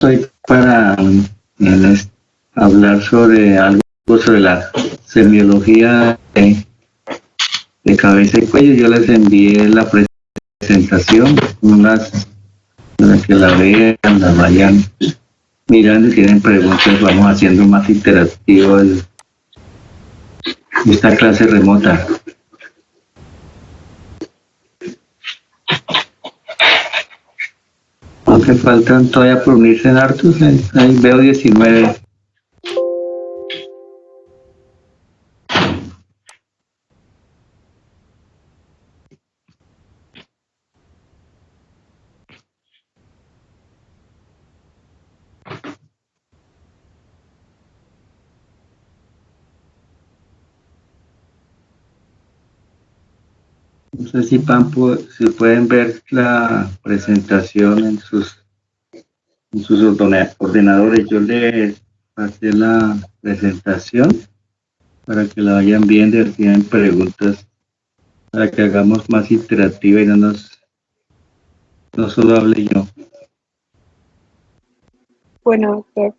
Soy para hablar sobre algo sobre la semiología de cabeza y cuello. Yo les envié la presentación, unas para que la vean, la vayan mirando y tienen preguntas, vamos haciendo más interactivo esta clase remota. Aunque faltan todavía por unirse en hartos, ahí veo 19. No sé si si pueden ver la presentación en sus ordenadores. Yo les pasé la presentación para que la vayan viendo y tienen preguntas para que hagamos más interactiva y no solo hable yo. Bueno, doctor.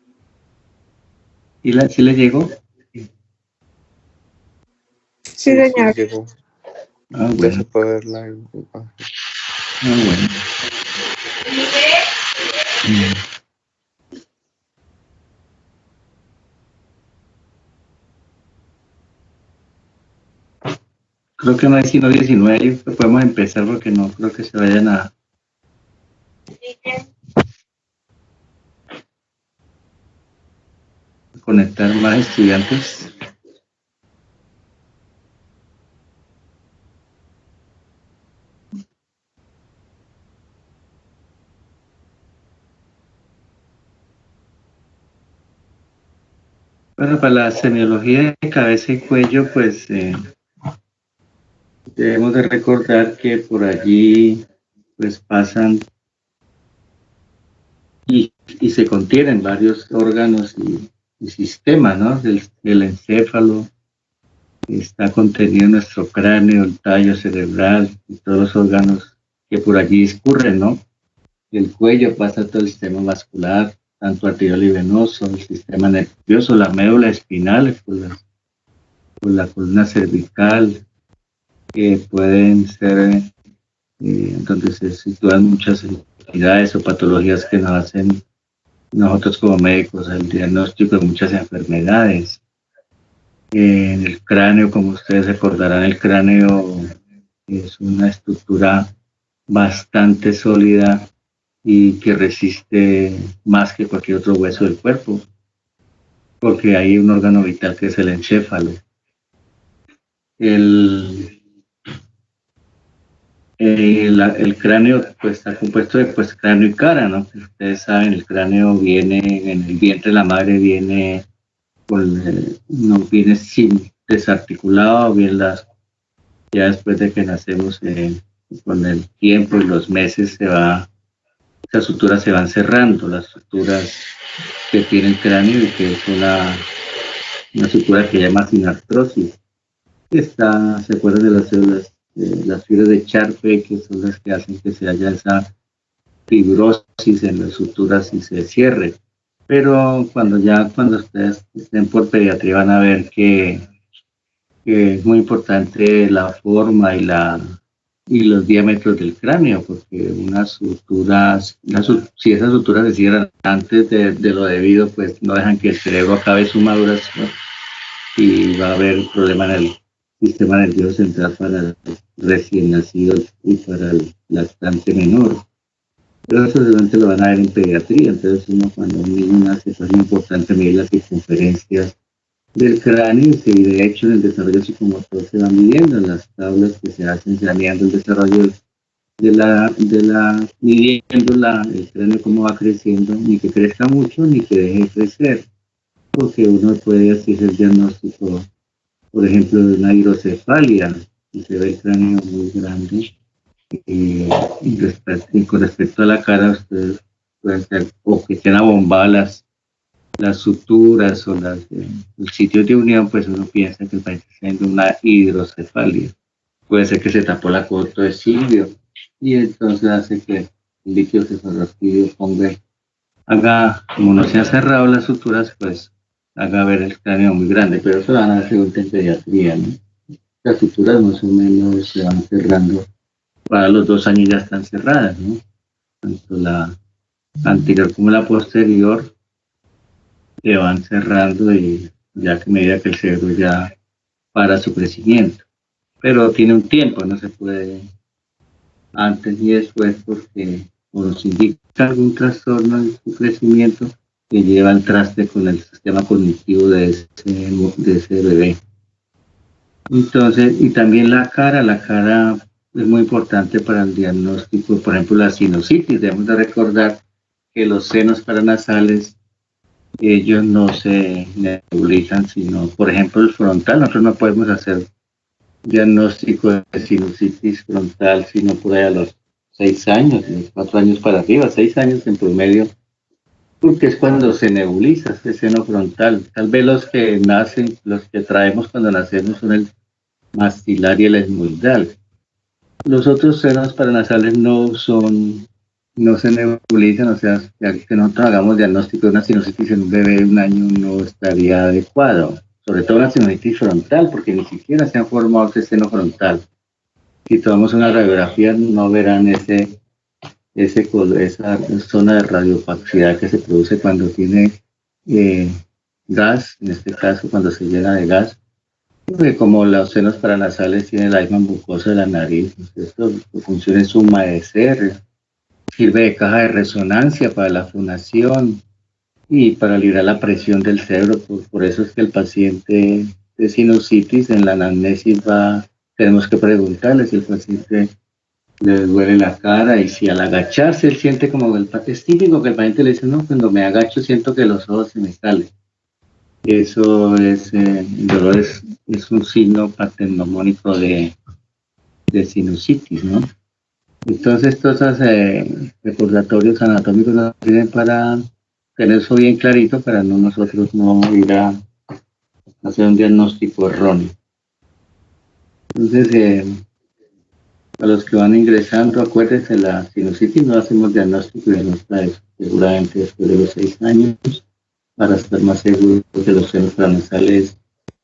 ¿Sí le llegó? Sí, señor. Sí, llegó. Ah, Ya bueno. se puede ver la imagen. Ah, bueno. Creo que no hay sino 19, podemos empezar porque no creo que se vayan a conectar más estudiantes. Bueno, para la semiología de cabeza y cuello, pues debemos de recordar que por allí pues pasan y se contienen varios órganos y sistemas, ¿no? Del encéfalo, está contenido en nuestro cráneo, el tallo cerebral y todos los órganos que por allí discurren, ¿no? El cuello pasa todo el sistema vascular, tanto arterial y venoso, el sistema nervioso, la médula espinal, por la columna cervical, que pueden ser donde se sitúan muchas enfermedades o patologías que nos hacen nosotros como médicos el diagnóstico de muchas enfermedades. En el cráneo, como ustedes recordarán, el cráneo es una estructura bastante sólida y que resiste más que cualquier otro hueso del cuerpo, porque hay un órgano vital que es el encéfalo. El cráneo pues está compuesto de cráneo y cara, ¿no? Ustedes saben, el cráneo viene en el vientre de la madre, no viene sin desarticulado, ya después de que nacemos, con el tiempo y los meses esas suturas se van cerrando, las suturas que tiene el cráneo, y que es una sutura que se llama sinartrosis. ¿Se acuerdan de las células, las fibras de Charpey, que son las que hacen que se haya esa fibrosis en las suturas y se cierre? Pero cuando ustedes estén por pediatría van a ver que es muy importante la forma y los diámetros del cráneo, porque si esas suturas se cierran antes de lo debido, pues no dejan que el cerebro acabe su maduración y va a haber problema en el sistema nervioso central para el recién nacido y para el lactante menor. Pero eso seguramente lo van a ver en pediatría. Entonces cuando un niño nace, es importante medir las circunferencias del cráneo, y de hecho en el desarrollo psicomotor se van midiendo en las tablas que se hacen, se va midiendo el desarrollo midiendo el cráneo cómo va creciendo, ni que crezca mucho ni que deje de crecer, porque uno puede hacer el diagnóstico, por ejemplo, de una hidrocefalia, y se ve el cráneo muy grande, y con respecto a la cara, ustedes pueden ser, o que estén abombadas las suturas o el sitio de unión, pues uno piensa que está teniendo una hidrocefalia. Puede ser que se tapó la coto de Silvio y entonces hace que el líquido cefalorraquídeo ponga haga, como no se han cerrado las suturas, pues haga ver el cráneo muy grande, pero eso lo van a hacer en pediatría, ¿no? Las suturas más o menos se van cerrando, para los 2 años ya están cerradas, ¿no? Tanto la anterior como la posterior se van cerrando y ya que a medida que el cerebro ya para su crecimiento. Pero tiene un tiempo, no se puede antes y después porque o nos indica algún trastorno en su crecimiento que lleva al traste con el sistema cognitivo de ese bebé. Entonces, y también la cara es muy importante para el diagnóstico, por ejemplo, la sinusitis. Debemos de recordar que los senos paranasales, ellos no se nebulizan, sino, por ejemplo, el frontal. Nosotros no podemos hacer diagnóstico de sinusitis frontal sino por ahí a los 6 años, 4 años para arriba, 6 años en promedio, porque es cuando se nebuliza ese seno frontal. Tal vez los que nacen, los que traemos cuando nacemos son el maxilar y el esmoidal. Los otros senos paranasales no se nebulizan, o sea, que nosotros hagamos diagnóstico de una sinusitis en un bebé de 1 año no estaría adecuado, sobre todo la sinusitis frontal, porque ni siquiera se han formado ese seno frontal. Si tomamos una radiografía no verán esa zona de radiopacidad que se produce cuando tiene gas, en este caso cuando se llena de gas, porque como los senos paranasales tienen la misma mucosa de la nariz, esto su función es humedecer, sirve de caja de resonancia para la fonación y para liberar la presión del cerebro. Por eso es que el paciente de sinusitis en la anamnesis tenemos que preguntarle si el paciente le duele la cara y si al agacharse él siente como es típico que el paciente le dice, no, cuando me agacho siento que los ojos se me salen. Eso es, el dolor es un signo patognomónico de sinusitis, ¿no? Entonces, estos recordatorios anatómicos nos sirven para tener eso bien clarito, para nosotros no ir a hacer un diagnóstico erróneo. Entonces, a los que van ingresando, acuérdense, la sinusitis no hacemos diagnóstico y no está seguramente después de los 6 años, para estar más seguros que los senos paranasales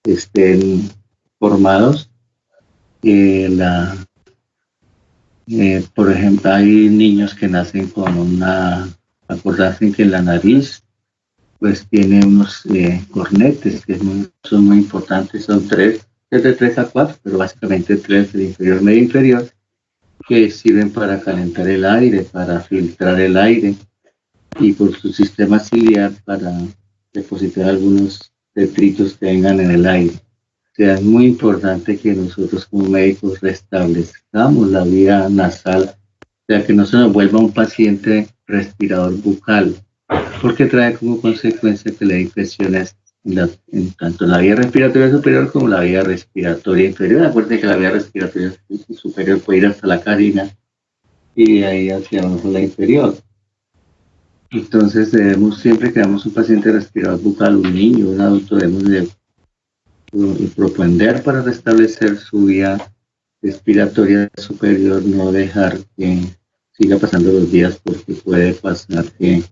estén formados. Por ejemplo, hay niños que nacen con acordarse que en la nariz pues tiene unos cornetes que son muy importantes, son 3, de 3 a 4, pero básicamente 3, el inferior, medio inferior, que sirven para calentar el aire, para filtrar el aire y por su sistema ciliar para depositar algunos detritos que vengan en el aire. O sea, es muy importante que nosotros como médicos restablezcamos la vía nasal, o sea, que no se nos vuelva un paciente respirador bucal, porque trae como consecuencia que le dé infecciones tanto en la vía respiratoria superior como la vía respiratoria inferior. Acuérdense que la vía respiratoria superior puede ir hasta la carina y de ahí hacia abajo la inferior. Entonces siempre que damos un paciente respirador bucal, un niño, un adulto, debemos de propender para restablecer su vía respiratoria superior, no dejar que siga pasando los días, porque puede pasar que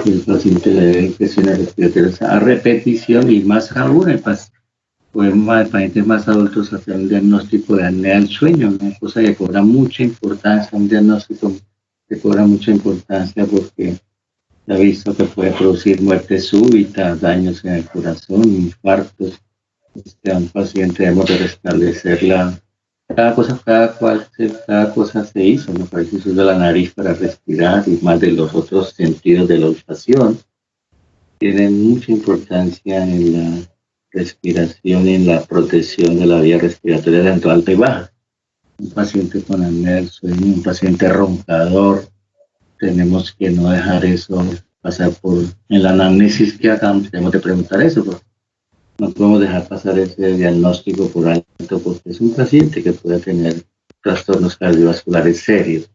el paciente le dé infecciones respiratorias a repetición, y más aún podemos pacientes más adultos hacer un diagnóstico de apnea del sueño, una cosa que cobra mucha importancia, un diagnóstico que cobra mucha importancia porque se ha visto que puede producir muerte súbita, daños en el corazón, infartos. A un paciente debemos de restablecer cada cosa se hizo, ¿no? Para el uso de la nariz para respirar y más de los otros sentidos de la olfacción. Tienen mucha importancia en la respiración y en la protección de la vía respiratoria tanto alta y baja. Un paciente con apnea del sueño, un paciente roncador, tenemos que no dejar eso pasar en la anamnesis que hagamos, tenemos que preguntar eso, porque no podemos dejar pasar ese diagnóstico por alto, porque es un paciente que puede tener trastornos cardiovasculares serios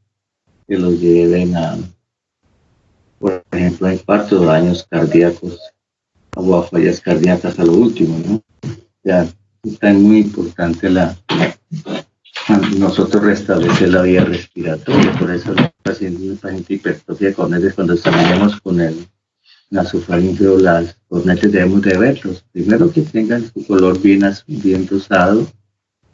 que los lleven a, por ejemplo, a infartos, daños cardíacos o a fallas cardíacas a lo último, ¿no? Ya está muy importante nosotros restablecer la vía respiratoria, por eso paciente hipertrofia de cornetes, cuando examinemos con el nasofaríngeo las cornetes, debemos de verlos. Primero que tengan su color bien rosado,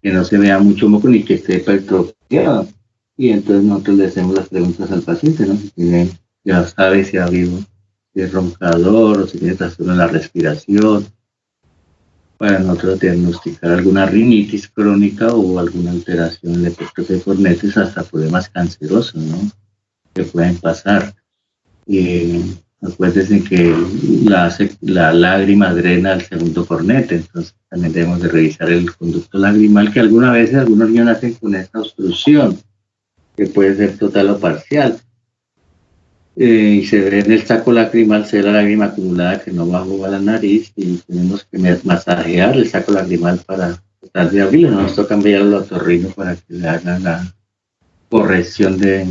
que no se vea mucho moco ni que esté hipertrofiado. Y entonces nosotros le hacemos las preguntas al paciente, ¿no? Si tiene, ya sabe si ha habido, si es roncador o si tiene trastorno en la respiración, para nosotros diagnosticar alguna rinitis crónica o alguna alteración en la hipertrofia de cornetes, hasta problemas cancerosos, ¿no? Que pueden pasar. Acuérdense que la lágrima drena al segundo cornete, entonces también debemos de revisar el conducto lagrimal, que algunas veces algunos niños nacen con esta obstrucción, que puede ser total o parcial. Y se ve en el saco lacrimal, se ve la lágrima acumulada que no bajó a la nariz, y tenemos que masajear el saco lacrimal para tratar de abrirlo. Nos toca cambiar el otorrino para que le hagan la corrección de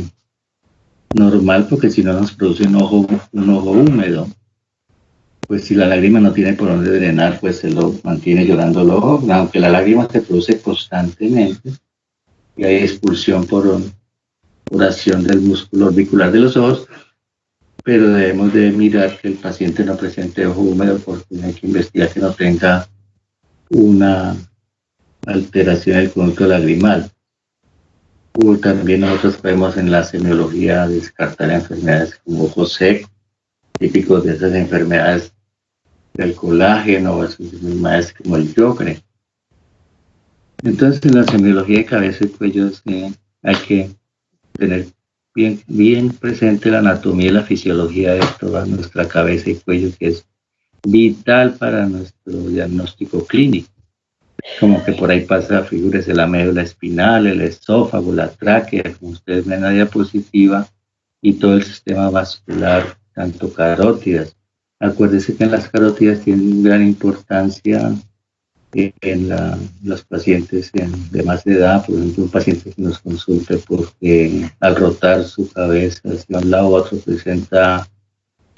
normal, porque si no nos produce un ojo húmedo. Pues si la lágrima no tiene por dónde drenar, pues se lo mantiene llorando el ojo, aunque la lágrima se produce constantemente y hay expulsión por acción del músculo orbicular de los ojos, pero debemos de mirar que el paciente no presente ojo húmedo, porque hay que investigar que no tenga una alteración del conducto lagrimal. También nosotros podemos en la semiología descartar enfermedades como ojo seco, típicos de esas enfermedades del colágeno o esas enfermedades como el Sjögren. Entonces en la semiología de cabeza y cuello hay que tener bien presente la anatomía y la fisiología de toda nuestra cabeza y cuello, que es vital para nuestro diagnóstico clínico. Como que por ahí pasa, figúrese, la médula espinal, el esófago, la tráquea, como ustedes ven en la diapositiva, y todo el sistema vascular, tanto carótidas. Acuérdense que en las carótidas tienen gran importancia en los pacientes de más edad. Por ejemplo, un paciente que nos consulte porque al rotar su cabeza hacia un lado u otro presenta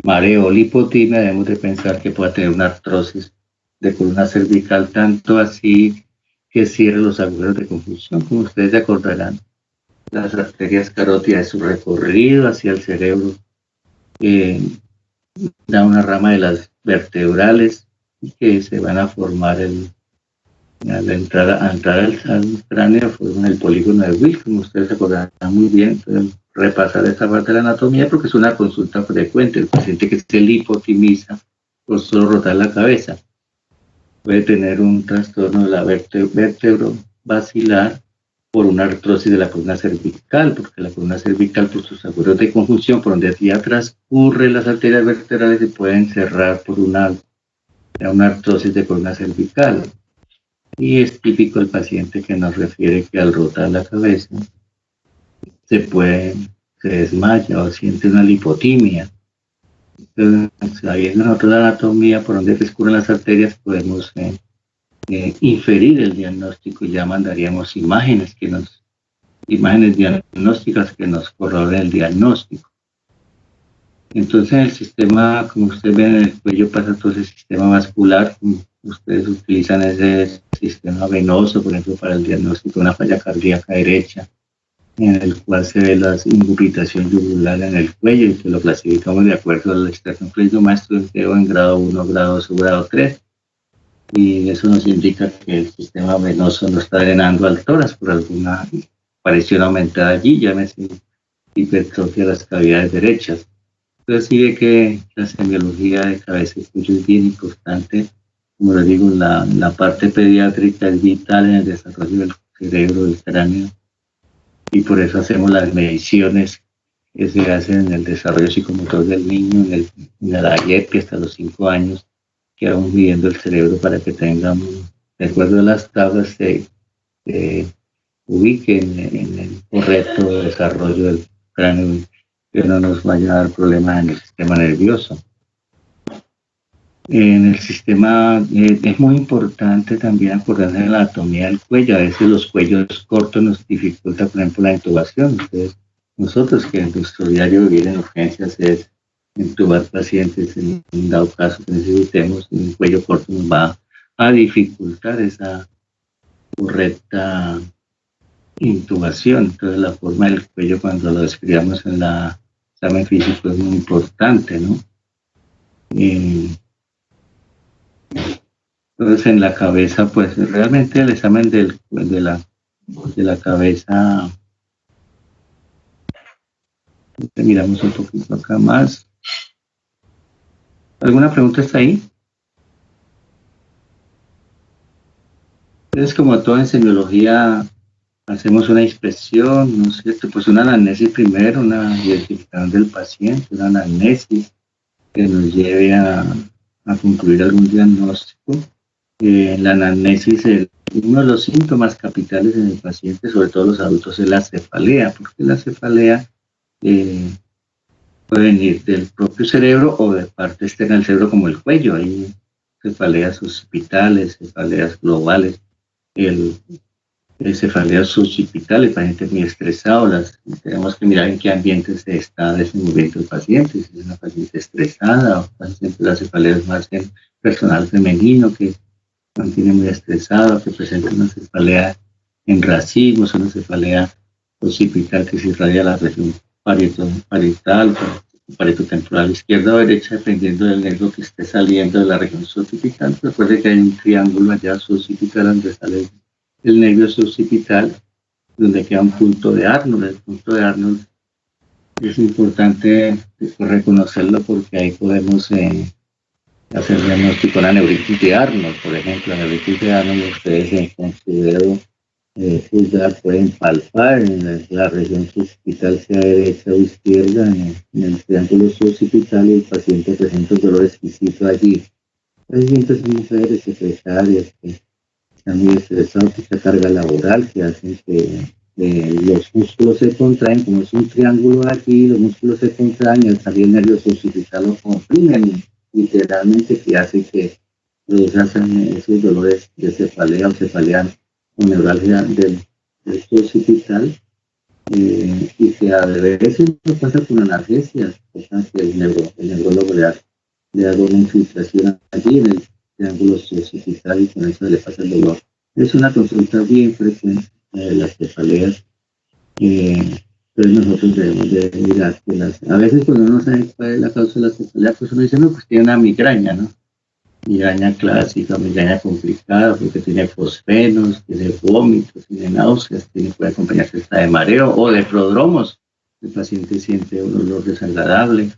mareo o lipotimia, debemos de pensar que pueda tener una artrosis de columna cervical, tanto así que cierre los agujeros de confusión. Como ustedes se acordarán, las arterias carótidas, su recorrido hacia el cerebro da una rama de las vertebrales que se van a formar al entrar al cráneo, forman el polígono de Wilks, como ustedes se acordarán muy bien. Entonces, repasar esta parte de la anatomía porque es una consulta frecuente. El paciente que se lipotimiza por solo rotar la cabeza puede tener un trastorno de la vértebro basilar por una artrosis de la columna cervical, porque la columna cervical, por sus agujeros de conjunción, por donde hacia transcurren las arterias vertebrales, se pueden cerrar por una artrosis de columna cervical. Y es típico el paciente que nos refiere que al rotar la cabeza se desmaya o siente una lipotimia. Entonces, sabiendo nosotros la anatomía por donde discurren las arterias, podemos inferir el diagnóstico y ya mandaríamos imágenes diagnósticas que nos corroboren el diagnóstico. Entonces, el sistema, como ustedes ven, en el cuello pasa todo ese sistema vascular. Ustedes utilizan ese sistema venoso, por ejemplo, para el diagnóstico de una falla cardíaca derecha, en el cual se ve la ingurgitación yugular en el cuello y que lo clasificamos de acuerdo al esternocleidomastoideo en grado 1, grado 2 o grado 3. Y eso nos indica que el sistema venoso no está drenando al tórax por alguna aparición aumentada allí, llámese hipertrofia de las cavidades derechas. Entonces sí ve que la semiología de cabeza y cuello es bien importante. Como les digo, la parte pediátrica es vital en el desarrollo del cerebro, del cráneo, y por eso hacemos las mediciones que se hacen en el desarrollo psicomotor del niño, en la IEPI hasta los 5 años, que vamos midiendo el cerebro para que tengan, de acuerdo a las tablas, se ubiquen en el correcto desarrollo del cráneo, que no nos vaya a dar problemas en el sistema nervioso. En el sistema es muy importante también acordarse de la anatomía del cuello. A veces los cuellos cortos nos dificulta, por ejemplo, la intubación. Entonces, nosotros que en nuestro diario vivir en urgencias es intubar pacientes en un dado caso que necesitemos, un cuello corto nos va a dificultar esa correcta intubación. Entonces la forma del cuello cuando lo describamos en el examen físico es muy importante, ¿no? Entonces en la cabeza, pues realmente el examen de la cabeza, miramos un poquito acá más. ¿Alguna pregunta está ahí? Entonces, como todo en semiología, hacemos una inspección, ¿no es cierto? Pues una anamnesis primero, una identificación del paciente, una anamnesis que nos lleve a concluir algún diagnóstico. La anamnesis, uno de los síntomas capitales en el paciente, sobre todo los adultos, es la cefalea, porque la cefalea puede venir del propio cerebro o de parte externa del cerebro como el cuello. Hay cefaleas occipitales, cefaleas globales, el cefalea occipital, el paciente muy estresado, tenemos que mirar en qué ambiente se está desenvolviendo el paciente, si es una paciente estresada o paciente, la cefalea es más en personal femenino que mantiene muy estresado, que presenta una cefalea en racimos, una cefalea occipital que se irradia la región parietal, parieto-temporal, izquierda o derecha, dependiendo del nervio que esté saliendo de la región occipital. Recuerde que hay un triángulo allá occipital donde sale el nervio occipital, donde queda un punto de Arnold. El punto de Arnold es importante reconocerlo porque ahí podemos hacer diagnóstico de la neuritis de Arnold, por ejemplo. La neuritis de Arnold, ustedes con su dedo pulgar pueden palpar en la región occipital, sea derecha o izquierda, en el triángulo occipital, y el paciente presenta un dolor exquisito allí. Hay pacientes mujeres secretarias que están muy estresados por esta carga laboral que hacen que los músculos se contraen, como es un triángulo aquí, los músculos se contraen y al salir el nervio occipital lo comprimen, literalmente, que hace que produzcan esos dolores de cefalea o cefalea o neuralgia del occipital, y que a veces no pasa con analgesias, que el neurólogo le da una infiltración allí en el triángulo occipital y con eso le pasa el dolor. Es una consulta bien frecuente de las cefaleas, pero nosotros debemos de mirar que a veces cuando uno no sabe cuál es la causa de la cefalea, pues uno dice, no, pues tiene una migraña, ¿no? Migraña clásica, migraña complicada, porque tiene fosfenos, tiene vómitos, tiene náuseas, puede acompañarse hasta de mareo o de prodromos. El paciente siente un olor desagradable,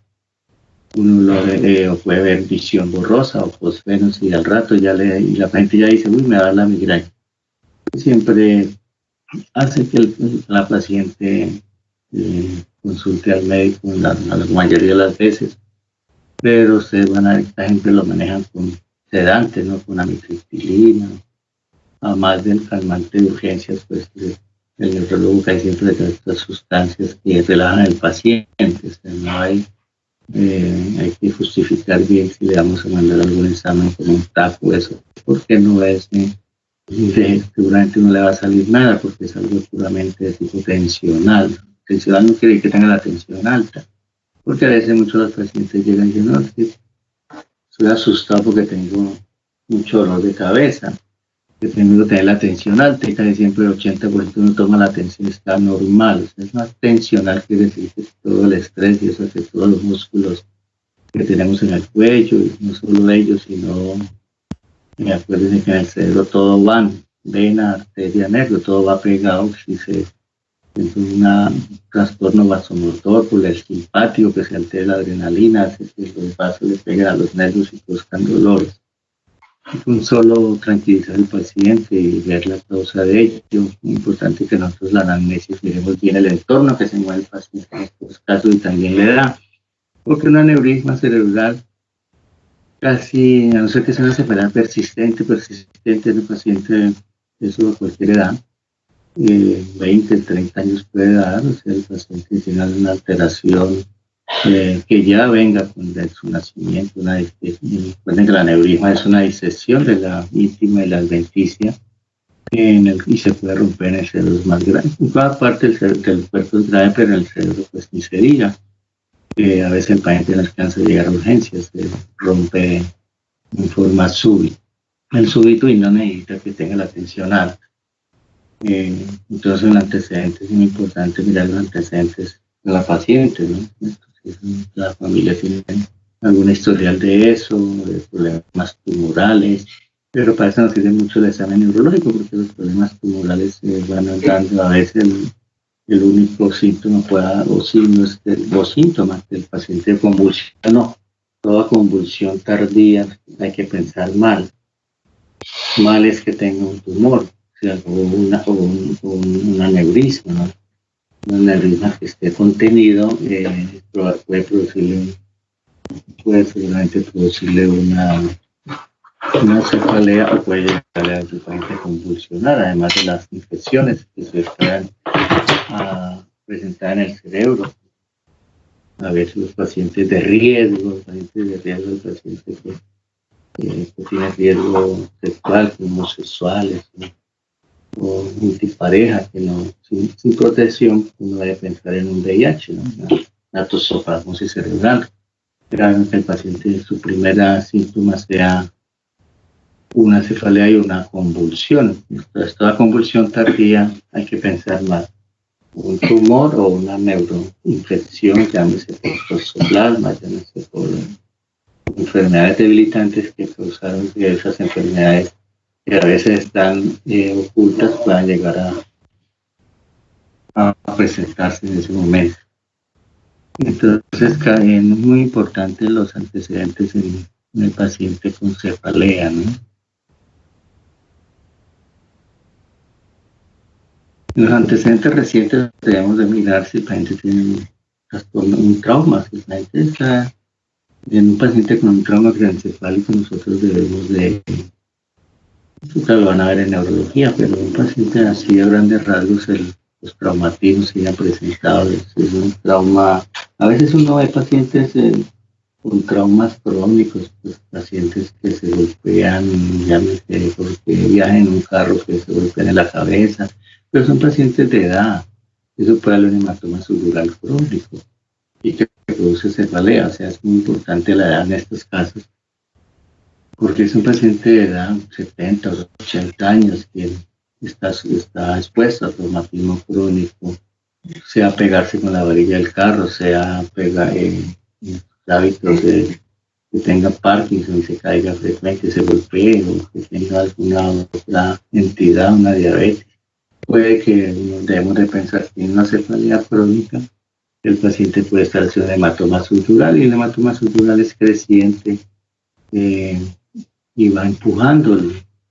un olor, o puede ver visión borrosa o fosfenos, y al rato y la paciente ya dice, uy, me va a dar la migraña. Siempre hace que la paciente consulte al médico la mayoría de las veces, pero ustedes van a ver que esta gente lo manejan con sedantes, ¿no? Con amitriptilina, además del calmante de urgencias, pues el neurólogo cae siempre de estas sustancias que relajan al paciente. O sea, no hay que justificar bien si le vamos a mandar algún examen con un taco, eso, porque no es, seguramente no le va a salir nada, porque es algo puramente de tipo tensional. Tensional no quiere decir que tenga la tensión alta, porque a veces muchos de los pacientes llegan y dicen, no, es que estoy asustado porque tengo mucho dolor de cabeza, que tengo que tener la tensión alta, y casi siempre el 80% uno toma la tensión, está normal. O sea, es más tensional, quiere decir que todo el estrés y eso hace todos los músculos que tenemos en el cuello, y no solo ellos, sino, acuérdense que en el cerebro todo va, vena, arteria, nervio, todo va pegado. Si se entonces un trastorno vasomotor por el simpático, que se altera la adrenalina, hace que los vasos le peguen a los nervios y produzcan dolores. Un solo tranquilizar al paciente y ver la causa de ello. Es muy importante que nosotros la anamnesis miremos bien el entorno que se mueve el paciente en estos casos y también la edad, porque un aneurisma cerebral casi, a no ser que sea una enfermedad persistente en el paciente, eso a cualquier edad, 20, 30 años puede dar. O sea, el paciente tiene una alteración que ya venga con su nacimiento. Recuerden que el aneurisma es una disección de la íntima y la adventicia, y se puede romper en el cerebro más grande. En toda parte del cuerpo es grave, pero en el cerebro pues ni se diga. A veces el paciente no alcanza a llegar a urgencias, se rompe en forma súbita. El súbito y no necesita que tenga la tensión alta. Entonces, el antecedente es muy importante mirar los antecedentes de la paciente, ¿no? Entonces, la familia tiene algún historial de eso, de problemas tumorales, pero para eso nos sirve mucho el examen neurológico, porque los problemas tumorales van dando a veces el único síntoma o signos o síntomas del paciente convulsiona, no, toda convulsión tardía hay que pensar mal. Mal es que tenga un tumor, o sea, un aneurisma, ¿no? Un aneurisma que esté contenido puede seguramente producirle una cefalea o puede llegar a convulsionar, además de las infecciones que se puedan presentar en el cerebro. A veces los pacientes de riesgo, el paciente que tiene riesgo sexual, como homosexuales, ¿no? O multipareja, que no, sin protección, uno debe pensar en un VIH, ¿no? Una toxoplasmosis cerebral. Realmente el paciente, su primera síntoma sea una cefalea y una convulsión. Entonces, toda convulsión tardía hay que pensar más. Un tumor o una neuroinfección, llámese por toxoplasma, llámese por enfermedades debilitantes que causaron que esas enfermedades que a veces están ocultas puedan llegar a presentarse en ese momento. Entonces, es muy importante los antecedentes en el paciente con cefalea, ¿no? Los antecedentes recientes debemos de mirar si el paciente tiene un trauma, si el paciente está en un paciente con un trauma craneoencefálico, nosotros debemos de, lo van a ver en neurología, pero un paciente así a grandes rasgos, los traumatismos que hayan presentado, es un trauma. A veces uno ve pacientes con traumas crónicos, pues, pacientes que se golpean, llámese porque viajan en un carro que se golpean en la cabeza, pero son pacientes de edad. Eso puede haber un hematoma subdural crónico y que produce cefalea. O sea, es muy importante la edad en estos casos, porque es un paciente de edad 70 o 80 años que está expuesto a traumatismo crónico, sea pegarse con la varilla del carro, sea hábitos de que tenga Parkinson y se caiga frecuente, se golpee, o que tenga alguna otra entidad, una diabetes. Puede que debemos de pensar que en una cefalea crónica el paciente puede estar haciendo un hematoma subdural, y el hematoma subdural es creciente y va empujando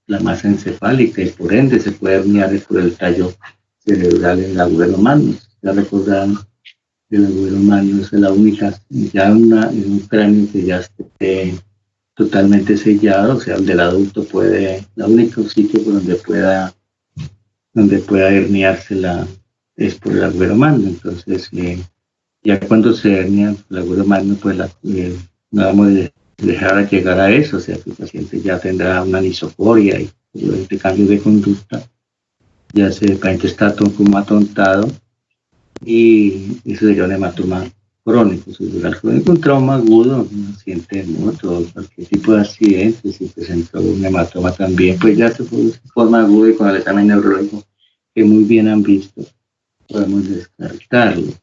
la masa encefálica y por ende se puede herniar por el tallo cerebral en el agujero magno. Ya recordarán que el agujero magno es la única, ya en un cráneo que ya esté totalmente sellado, o sea, el del adulto puede, el único sitio por donde pueda herniarse es por el agujero magno. Entonces, ya cuando se hernia el agujero magno, pues no vamos a dejar llegar a eso, o sea, que el paciente ya tendrá una anisocoria y posiblemente cambios de conducta, ya el paciente está como atontado, y eso sería un hematoma crónico, subdural crónico, un trauma agudo, un accidente de moto, cualquier tipo de accidente, si presentó un hematoma también, pues ya se produce de forma aguda, y con el examen neurológico que muy bien han visto, podemos descartarlo.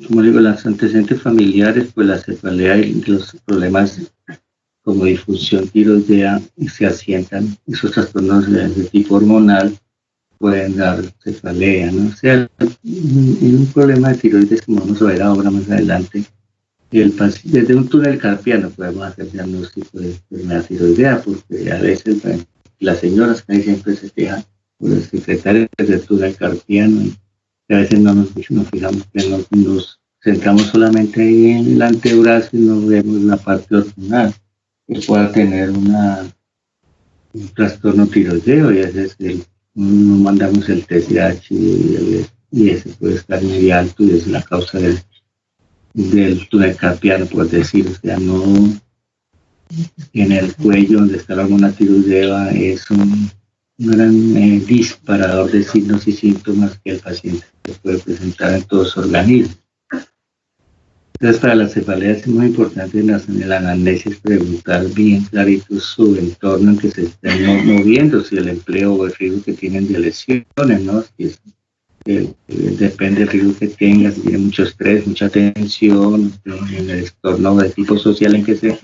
Como digo, los antecedentes familiares, pues la cefalea y los problemas como difusión tiroidea se asientan. Esos trastornos de tipo hormonal pueden dar cefalea, ¿no? O sea, en un problema de tiroides, como vamos a ver ahora más adelante, desde un túnel carpiano podemos hacer diagnóstico de enfermedad tiroidea, porque a veces las señoras casi siempre se quejan por los secretarios del túnel carpiano, y a veces no nos fijamos, que nos centramos solamente ahí en el antebrazo y no vemos la parte hormonal, que pueda tener un trastorno tiroideo, y a veces no mandamos el TSH y ese puede estar muy alto, y es la causa del túnel carpiano, por decir. O sea, no en el cuello donde está la hormona tiroidea es un gran disparador de signos y síntomas que el paciente puede presentar en todo su organismo. Entonces, para las cefaleas es muy importante en la anamnesis preguntar bien clarito su entorno en que se estén moviendo, si el empleo o el riesgo que tienen de lesiones, ¿no? Si es, depende del riesgo que tengas, si tiene mucho estrés, mucha tensión, en el entorno de tipo social en que se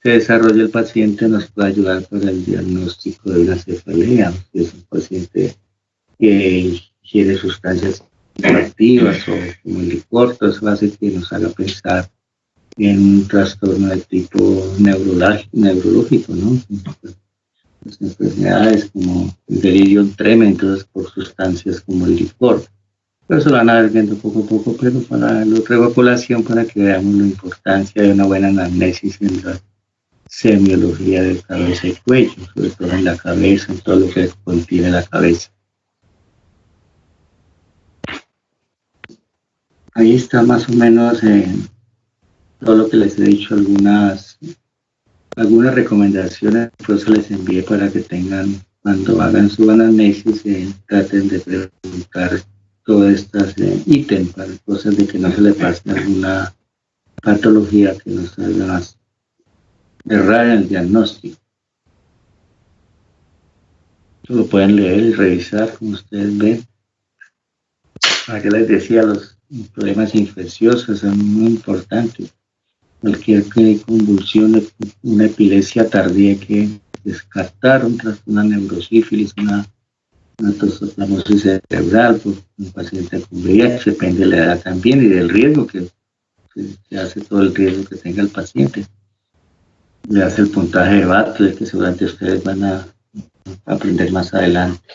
desarrolla el paciente, nos puede ayudar para el diagnóstico de una cefalea. Si es un paciente que ingiere sustancias activas o como el licor, todo eso hace que nos haga pensar en un trastorno de tipo neurológico, ¿no? Las enfermedades como el delirio tremens por sustancias como el licor. Pero eso lo van a ver viendo poco a poco, pero para la otra población, para que veamos la importancia de una buena anamnesis en la semiología de cabeza y cuello, sobre todo en la cabeza, en todo lo que contiene la cabeza. Ahí está más o menos todo lo que les he dicho, algunas recomendaciones, pues se les envié para que tengan, cuando hagan su anamnesis, traten de preguntar todas estas ítems, para cosas de que no se le pase alguna patología que nos haga errar en el diagnóstico. Esto lo pueden leer y revisar, como ustedes ven. Aquí les decía, los problemas infecciosos son muy importantes. Cualquier convulsión, una epilepsia tardía, hay que descartar una neurosífilis, una toxoplasmosis cerebral, por un paciente con VIH, depende de la edad también y del riesgo que hace todo el riesgo que tenga el paciente. Le hace el puntaje de Butler, que seguramente ustedes van a aprender más adelante.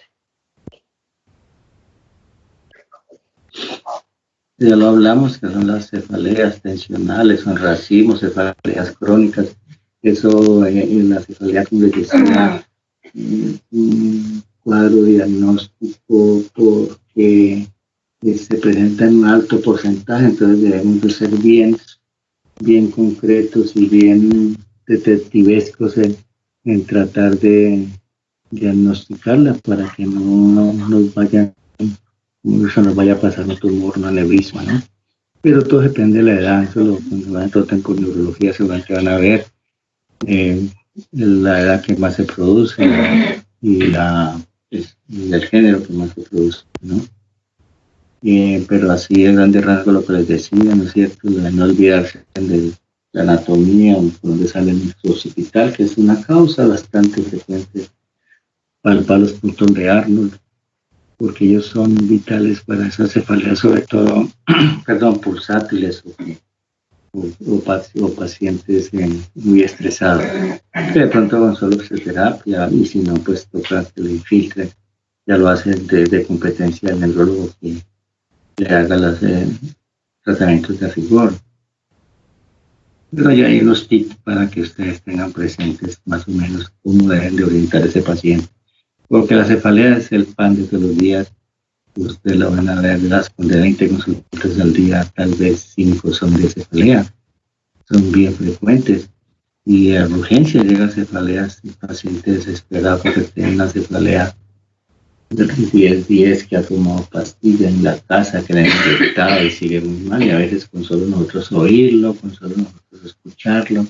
Ya lo hablamos, que son las cefaleas tensionales, son racimos, cefaleas crónicas. Eso en la cefalea, como les decía, un cuadro diagnóstico porque se presenta en un alto porcentaje, entonces debemos de ser bien concretos y bien detectivescos en tratar de diagnosticarla para que no nos vaya a pasar un tumor, un aneurisma, ¿no? Pero todo depende de la edad. Eso cuando van a tratar con neurología seguramente van a ver la edad que más se produce y el género que más se produce, ¿no? Pero así es grande rasgo lo que les decía, ¿no es cierto? De no olvidarse de la anatomía, por donde sale el músculo occipital, que es una causa bastante frecuente para los puntos de Arnold, porque ellos son vitales para esa cefalea, sobre todo, pulsátiles o pacientes muy estresados. De pronto con solo fisioterapia, y si no, pues toca que lo infiltren. Ya lo hacen de competencia del neurólogo que le haga los tratamientos de rigor. Pero ya hay unos tips para que ustedes tengan presentes más o menos cómo deben de orientar a ese paciente. Porque la cefalea es el pan de todos los días. Ustedes lo van a ver, las de 20 consultas al día, tal vez 5 son de cefalea. Son bien frecuentes. Y a urgencia llegan cefaleas, el paciente desesperado porque tiene una cefalea de 10 que ha tomado pastillas en la casa, que la ha inyectado y sigue muy mal. Y a veces con solo nosotros oírlo, con solo nosotros escucharlo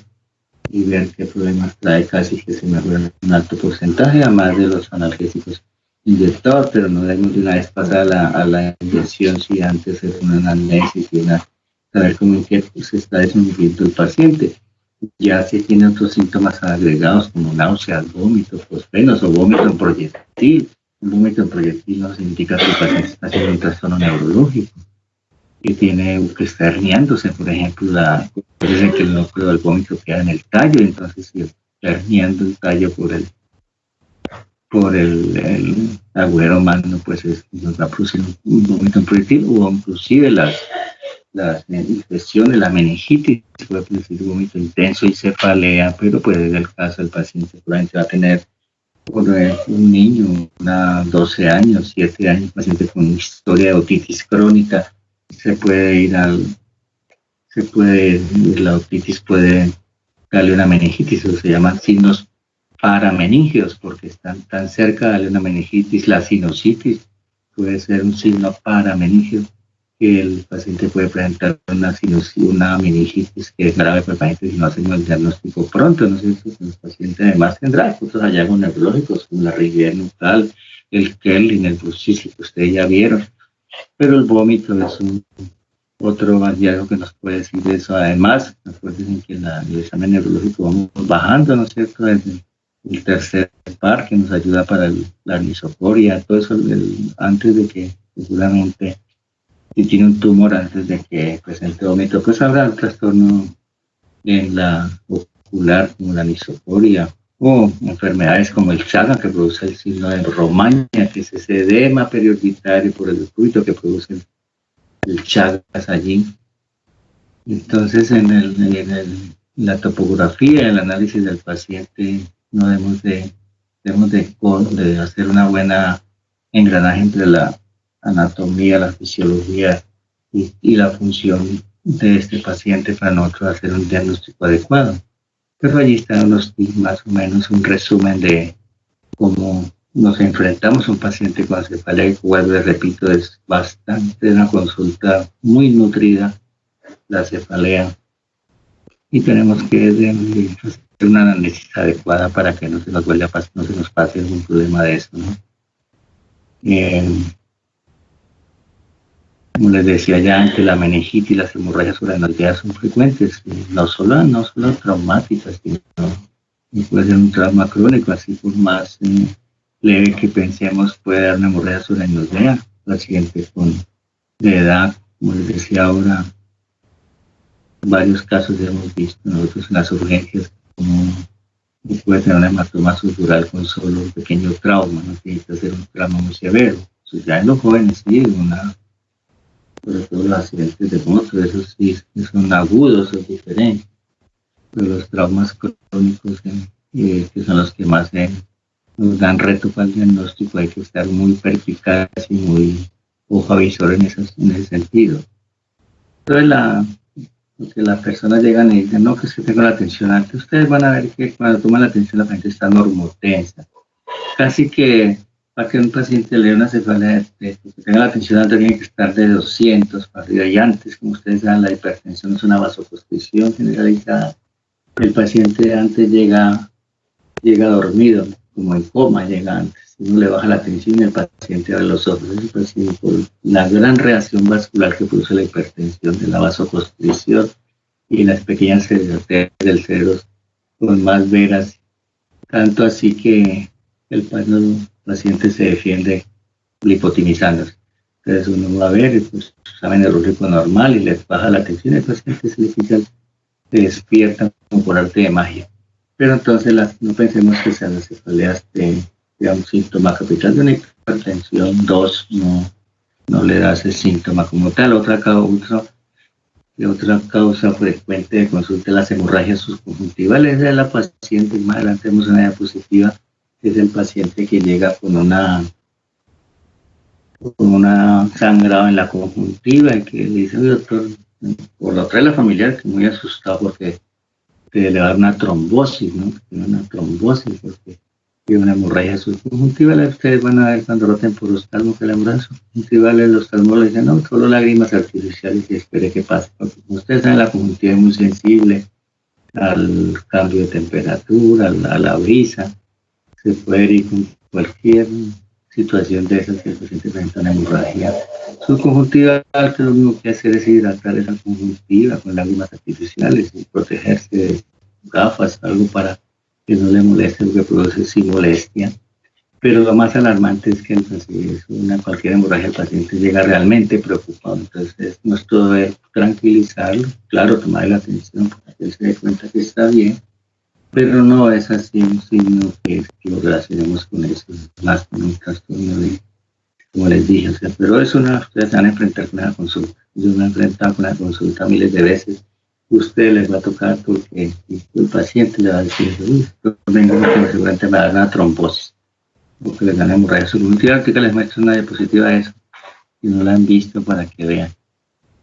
y ver qué problemas trae, casi que se mejora un alto porcentaje, además de los analgésicos inyectados, pero no debemos de una vez pasar a la inyección si antes es una anamnesis y saber cómo que se está desinhibiendo el paciente. Ya si tiene otros síntomas agregados como náuseas, vómitos, fosfenos o vómito en proyectil. Un vómito en proyectil nos indica que el paciente está haciendo un trastorno neurológico y que está herniándose, por ejemplo, dicen que el núcleo del vómito queda en el tallo, entonces si está herniando el tallo por el agujero magno, pues nos va a producir un vómito en proyectil, o inclusive las infecciones, la meningitis, puede producir un vómito intenso y cefalea, pero puede ser el caso del paciente, probablemente va a tener un niño, 12 años, 7 años, paciente con historia de otitis crónica, la otitis puede darle una meningitis, o se llaman signos parameningios, porque están tan cerca de darle una meningitis. La sinusitis puede ser un signo parameningio, que el paciente puede presentar una meningitis que es grave para el paciente si no hacemos el diagnóstico pronto, ¿no es cierto? El paciente además tendrá otros hallazgos neurológicos como la rigidez nucal, el Kerlin, el bruxismo que ustedes ya vieron, pero el vómito es otro hallazgo que nos puede decir eso. Además, acuérdense que en el examen neurológico vamos bajando, ¿no es cierto?, desde el tercer par que nos ayuda para la anisocoria, todo eso antes de que seguramente si tiene un tumor antes de que presente vómito, pues habrá el trastorno en la ocular como la anisocoria o enfermedades como el Chagas que produce el síndrome de Romaña, que es ese edema periorbitario por el fluido que produce el Chagas allí. Entonces en la topografía, el análisis del paciente, no debemos de hacer una buena engranaje entre la anatomía, la fisiología y la función de este paciente para nosotros hacer un diagnóstico adecuado. Pero allí están más o menos un resumen de cómo nos enfrentamos a un paciente con cefalea, que vuelvo y repito, es bastante una consulta muy nutrida, la cefalea, y tenemos que hacer una análisis adecuada para que no se nos vuelva no se nos pase algún problema de eso, ¿no? Como les decía ya antes, la meningitis y las hemorragias subaracnoideas son frecuentes, no solo traumáticas, sino puede ser un trauma crónico, así por más leve que pensemos, puede dar una hemorragia subaracnoidea, pacientes de edad, como les decía ahora, varios casos hemos visto nosotros en las urgencias, como puede tener un hematoma sutural con solo un pequeño trauma, no tiene que ser un trauma muy severo. Entonces, ya en los jóvenes sí, sobre todo los accidentes de moto, esos sí son agudos, son diferentes. Pero los traumas crónicos, que son los que más nos dan reto para el diagnóstico, hay que estar muy perspicaz y muy ojo avisor en ese sentido. Entonces, porque las personas llegan y dicen, no, que es que tengo la tensión alta. Ustedes van a ver que cuando toman la tensión la gente está normotensa. Casi que para que un paciente le dé una cefalea, que tenga la tensión alta, tiene que estar de 200 para arriba. Y antes, como ustedes saben, la hipertensión es una vasoconstricción generalizada. El paciente antes llega dormido, como en coma llega antes. Si uno le baja la tensión y el paciente abre los ojos, por la gran reacción vascular que produce la hipertensión de la vasoconstricción y las pequeñas arterias del cerebro son más veras, tanto así que el paciente se defiende lipotimizándose. Entonces uno va a ver, pues, examen neurológico normal y le baja la tensión, el paciente se despierta como por arte de magia. Pero entonces no pensemos que sean las cefaleas de un síntoma capital de una hipertensión 2, no le da ese síntoma como tal. Otra causa frecuente de consulta es las hemorragias subconjuntivales de la paciente. Más adelante vemos una diapositiva, que es el paciente que llega con una sangrado en la conjuntiva y que le dice, doctor, por la otra de la familiar, que muy asustado porque le va a dar una trombosis, ¿no? Una trombosis porque tiene una hemorragia subconjuntival. Ustedes van a ver cuando roten por oftalmo que la hemorragia subconjuntival, el oftalmólogo le dice, no, solo lágrimas artificiales y espere que pase. Porque como ustedes saben, la conjuntiva es muy sensible al cambio de temperatura, a la brisa. Se puede ir con cualquier situación de esas que el paciente presenta una hemorragia subconjuntiva, que lo único que hacer es hidratar esa conjuntiva con lágrimas artificiales y protegerse de gafas, algo para que no le moleste, lo que produce sin molestia. Pero lo más alarmante es que cualquier hemorragia el paciente llega realmente preocupado. Entonces, no es todo tranquilizarlo, claro, tomar la atención para que él se dé cuenta que está bien, pero no es así un signo que lo relacionemos con eso, más con un trastorno de, como les dije, o sea, pero ustedes se van a enfrentar con la consulta. Yo me he enfrentado con la consulta miles de veces. Ustedes les va a tocar porque el paciente le va a decir, vengo porque seguramente me va a dar una trombosis, porque les dan hemorragia subconjuntiva. Que les muestro una diapositiva de eso, si no la han visto, para que vean.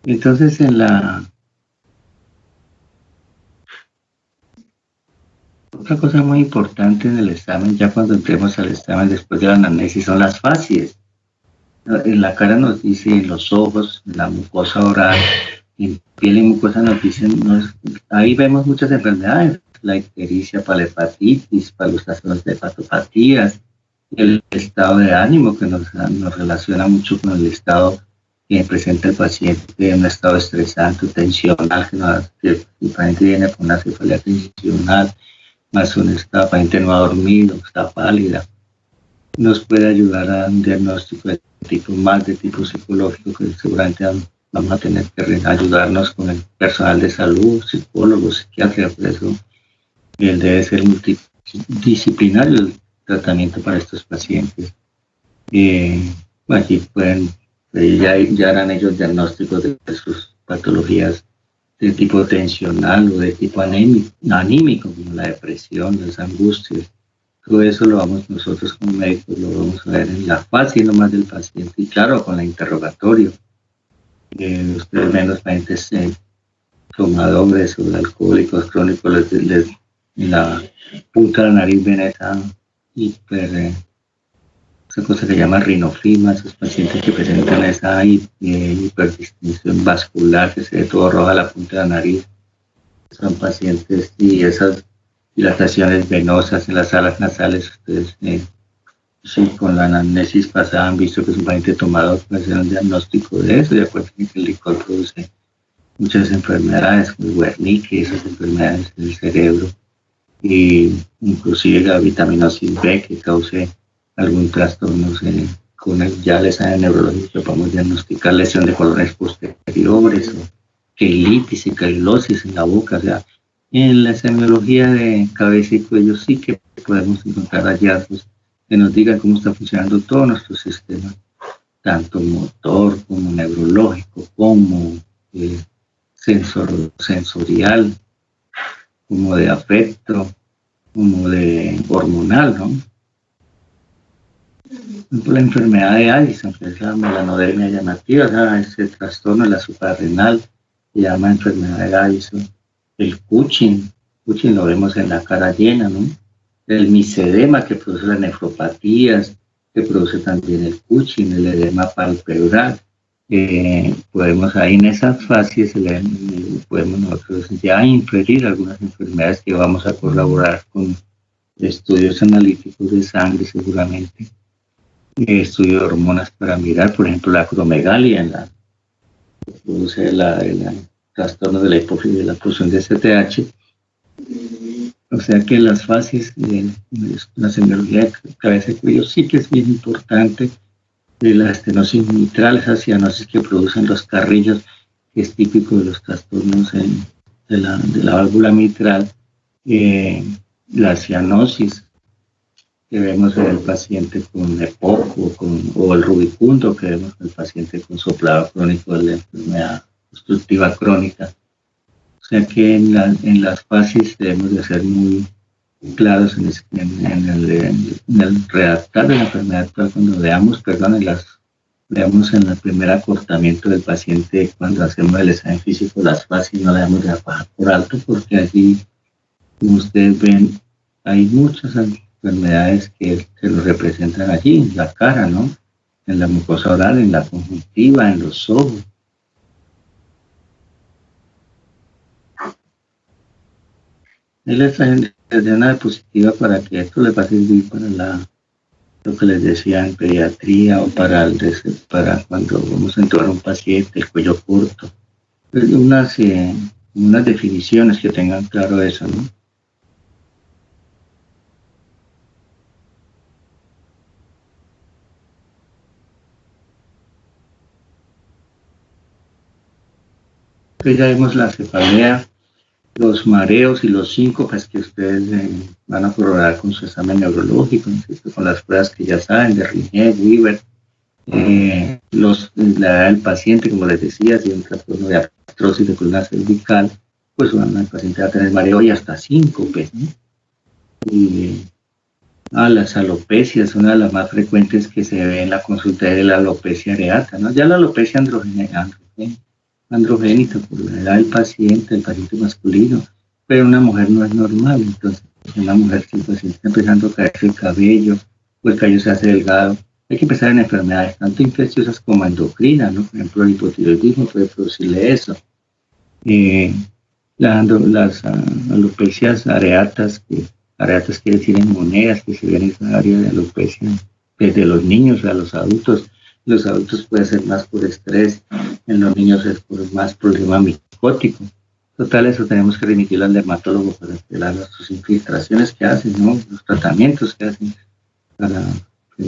Entonces, otra cosa muy importante en el examen, ya cuando entremos al examen después de la anamnesis, son las facies. En la cara nos dice, en los ojos, en la mucosa oral, en piel y mucosa nos dicen, ahí vemos muchas enfermedades, la ictericia para la hepatitis, para los trastornos de hepatopatías, el estado de ánimo que nos relaciona mucho con el estado que presenta el paciente en un estado estresante, tensional, que el paciente viene con una cefalea tensional, más un estado, el paciente no ha dormido, está pálida. Nos puede ayudar a un diagnóstico de tipo más de tipo psicológico, que seguramente vamos a tener que ayudarnos con el personal de salud, psicólogos, psiquiatras, por eso él debe ser multidisciplinario el tratamiento para estos pacientes. Aquí pueden, ya harán ellos diagnósticos de sus patologías de tipo tensional o de tipo anímico, como la depresión, las angustias. Todo eso lo vamos nosotros como médicos, lo vamos a ver en la fase nomás del paciente y claro, con el interrogatorio. Ustedes ven los pacientes tomadores o alcohólicos crónicos, en la punta de la nariz ven esa cosa que se llama rinoflima, esos pacientes que presentan esa hiperdistensión vascular, que se ve todo roja la punta de la nariz. Son pacientes y esas dilataciones venosas en las alas nasales, ustedes sí, con la anamnesis pasada han visto que es un paciente tomador, puede hacer un diagnóstico de eso, de acuerdo que el licor produce muchas enfermedades, como Wernicke, esas enfermedades del cerebro, y inclusive la vitaminosis B que cause algún trastorno con el ya les sabe neurológico, podemos diagnosticar lesión de colones posteriores, o queilitis y cailosis en la boca, o sea, en la semiología de cabeza y cuello sí que podemos encontrar hallazgos que nos digan cómo está funcionando todo nuestro sistema, tanto motor como neurológico, como sensorial, como de afecto, como de hormonal, ¿no? La enfermedad de Addison, que es la melanodermia llamativa, ¿no? Ese trastorno de la suprarrenal, se llama enfermedad de Addison. El Cushing lo vemos en la cara llena, ¿no? El misedema que produce las nefropatías, que produce también el Cushing, el edema palpebral. Podemos ahí en esas fases podemos nosotros ya inferir algunas enfermedades que vamos a colaborar con estudios analíticos de sangre seguramente, estudio de hormonas para mirar, por ejemplo, la acromegalia, que produce el trastorno de la hipófisis de la producción de STH. O sea que las fases de la semiología de cabeza y cuello sí que es bien importante. De la estenosis mitral, esa cianosis que producen los carrillos, que es típico de los trastornos de la válvula mitral, la cianosis que vemos en el paciente con EPOC o el rubicundo que vemos en el paciente con soplado crónico de la enfermedad obstructiva crónica. O sea que en las fases debemos de ser muy claros en el redactar de la enfermedad actual, cuando veamos en el primer acortamiento del paciente, cuando hacemos el examen físico, las fases no debemos de pasar por alto, porque allí, como ustedes ven, hay muchas enfermedades que lo representan allí, en la cara, ¿no? En la mucosa oral, en la conjuntiva, en los ojos. Él les trae una diapositiva para que esto le pase bien para lo que les decía en pediatría o para cuando vamos a entrar a un paciente, el cuello corto. Unas definiciones que tengan claro eso, ¿no? Entonces ya vimos la cefalea, los mareos y los síncopes que ustedes van a corroborar con su examen neurológico, con las pruebas que ya saben de Ringier, Weaver, la edad del paciente, como les decía, si hay un trastorno de artrosis de columna cervical, pues el paciente va a tener mareo y hasta síncope, ¿no? Y las alopecias, una de las más frecuentes que se ve en la consulta es la alopecia areata, ¿no? Ya la alopecia androgénica por la edad del paciente masculino, pero una mujer no es normal. Entonces, una mujer, si el paciente está empezando a caerse el cabello, o el cabello se hace delgado, hay que pensar en enfermedades tanto infecciosas como endocrinas, ¿no? Por ejemplo, el hipotiroidismo puede producirle eso. Las alopecias areatas quiere decir monedas, que se ven en esa área de alopecia, desde los niños a los adultos. Los adultos puede ser más por estrés, en los niños es por más problema micótico. Total, eso tenemos que remitirlo al dermatólogo para esperar sus infiltraciones que hacen, ¿no? Los tratamientos que hacen para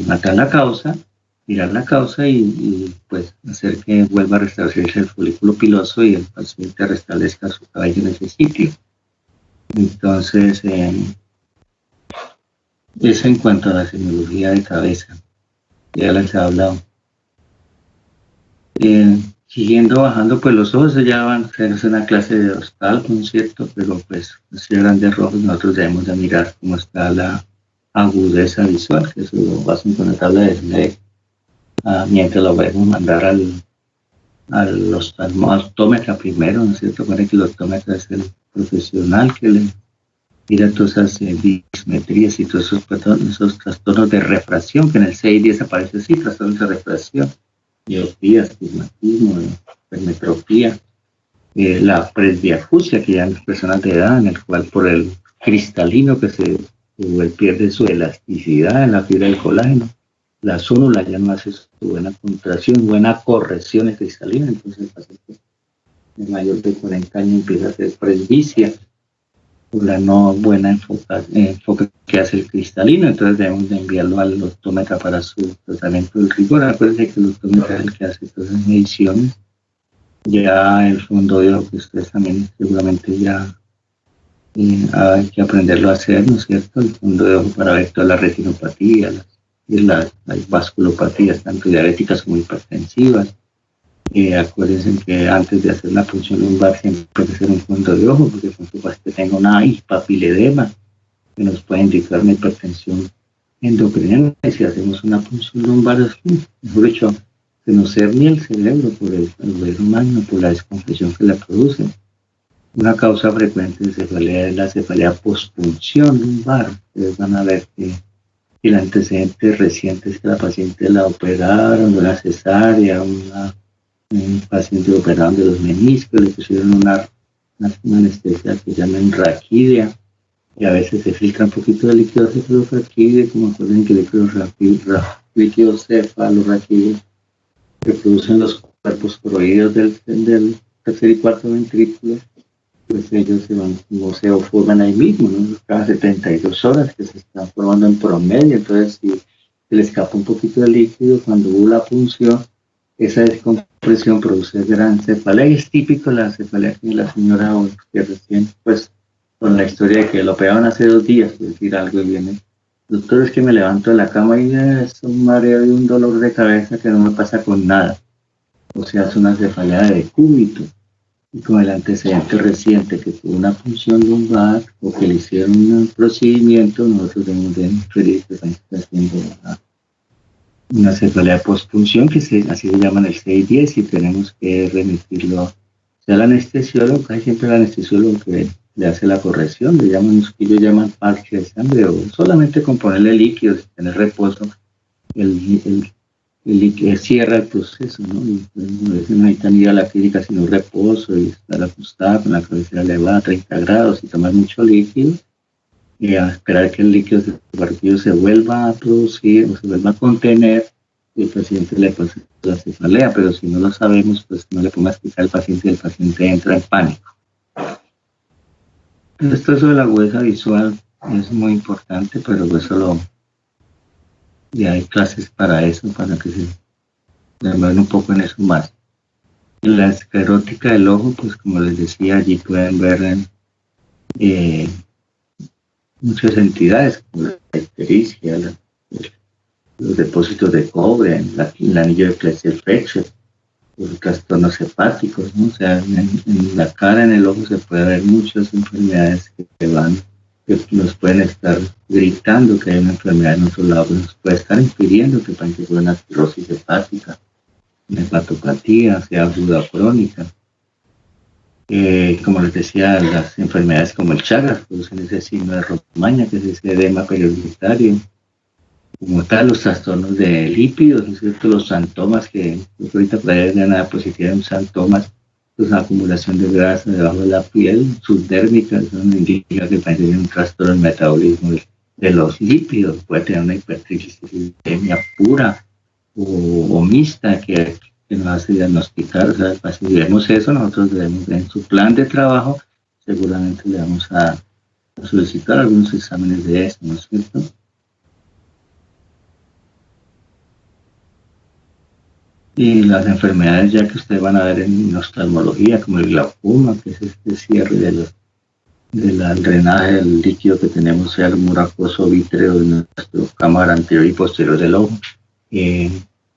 matar la causa, tirar la causa y pues hacer que vuelva a restablecerse el folículo piloso y el paciente restablezca su cabello en ese sitio. Entonces, eso en cuanto a la semiología de cabeza, ya les he hablado. Siguiendo bajando, pues los ojos ya van a ser una clase de oftalmo, ¿no es cierto? Pero pues, si grandes rojos, nosotros debemos de mirar cómo está la agudeza visual, que eso lo hacen con la tabla de SLED, mientras lo vamos a mandar al optómetra primero, ¿no es cierto? Para que el optómetra es el profesional que le mira todas esas dismetrías y todos esos trastornos de refracción, que en el 6-10 aparece así, trastornos de refracción, miopía, astigmatismo, hipermetropía, la presbiacusia, que ya en las personas de edad, en el cual por el cristalino que se pierde su elasticidad en la fibra del colágeno, la zónula ya no hace su buena contracción, buena corrección en cristalina, entonces el paciente de mayor de 40 años empieza a hacer presbicia por la no buena enfoque que hace el cristalino, entonces debemos de enviarlo al optómetra para su tratamiento del rigor. Acuérdense que el optómetra es el que hace todas las mediciones. Ya el fondo de ojo que ustedes también seguramente ya hay que aprenderlo a hacer, ¿no es cierto? El fondo de ojo para ver todas las retinopatías y las vasculopatías, tanto diabéticas como hipertensivas. Acuérdense que antes de hacer la punción lumbar siempre hay que hacer un fondo de ojo, porque con que tenga una hipapiledema que nos puede indicar una hipertensión endocrina. Y si hacemos una punción lumbar, mejor dicho, que nos hernie el cerebro por el magno, por la descompresión que le produce. Una causa frecuente de cefalea es la cefalea postpunción lumbar. Ustedes van a ver que el antecedente reciente es que la paciente la operaron, una cesárea, un paciente operaron de los meniscos, le pusieron una anestesia que llaman raquidia, y a veces se filtra un poquito de líquido cefalorraquídeo, como acuerden que el líquido cefalorraquídeo que producen los cuerpos coroides del tercer y cuarto ventrículo, pues ellos se forman ahí mismo, ¿no? Cada 72 horas que se están formando en promedio. Entonces, si se le escapa un poquito de líquido cuando hubo la punción, esa descompresión produce gran cefalea, y es típico la cefalea que la señora que recién, pues, con la historia de que lo operaron hace 2 días, por decir algo, y viene, doctor, es que me levanto de la cama y es un mareo y un dolor de cabeza que no me pasa con nada. O sea, es una cefalea de decúbito, y con el antecedente reciente que tuvo una punción lumbar o que le hicieron un procedimiento, nosotros debemos de inferir que está haciendo una cefalea postpunción, que así se llama en el 6-10, y tenemos que remitirlo sea al anestesiólogo. Casi siempre el anestesiólogo que le hace la corrección, le llaman, que ellos llaman parche de sangre, o solamente con ponerle líquidos, tener reposo, el líquido cierra el proceso, ¿no? Y pues, a veces no necesitan ir a la clínica sino reposo y estar acostado con la cabecera elevada a 30 grados y tomar mucho líquido, y a esperar que el líquido cefalorraquídeo se vuelva a producir o se vuelva a contener y el paciente le pasa la cefalea. Pero si no lo sabemos, pues no le podemos explicar al paciente y el paciente entra en pánico. Esto sobre la agudeza visual es muy importante, pero eso ya hay clases para eso, para que se demuestren un poco en eso más. En la esclerótica del ojo, pues como les decía, allí pueden ver muchas entidades, como la ictericia, los depósitos de cobre, el anillo de Kleefscher, los trastornos hepáticos, ¿no? O sea, en la cara, en el ojo, se puede ver muchas enfermedades que nos pueden estar gritando que hay una enfermedad en otro lado, nos puede estar impidiendo que paciente con una cirrosis hepática, una hepatopatía, sea aguda o crónica. Como les decía, las enfermedades como el Chagas producen ese signo de Romaña, que es ese edema periodicitario. como tal, los trastornos de lípidos, ¿no es cierto? Los santomas, que ahorita por ahí de nada positiva en santomas, pues la acumulación de grasa debajo de la piel, subdérmica, eso nos indica que puede tener un trastorno del metabolismo de los lípidos, puede tener una hipertriglicemia pura o mixta que nos hace diagnosticar. O sea, si vemos eso, nosotros debemos, en su plan de trabajo, seguramente le vamos a solicitar algunos exámenes de esto, ¿no es cierto? Y las enfermedades ya que ustedes van a ver en oftalmología, como el glaucoma, que es este cierre del drenaje del líquido que tenemos, sea el muracoso vítreo de nuestro cámara anterior y posterior del ojo,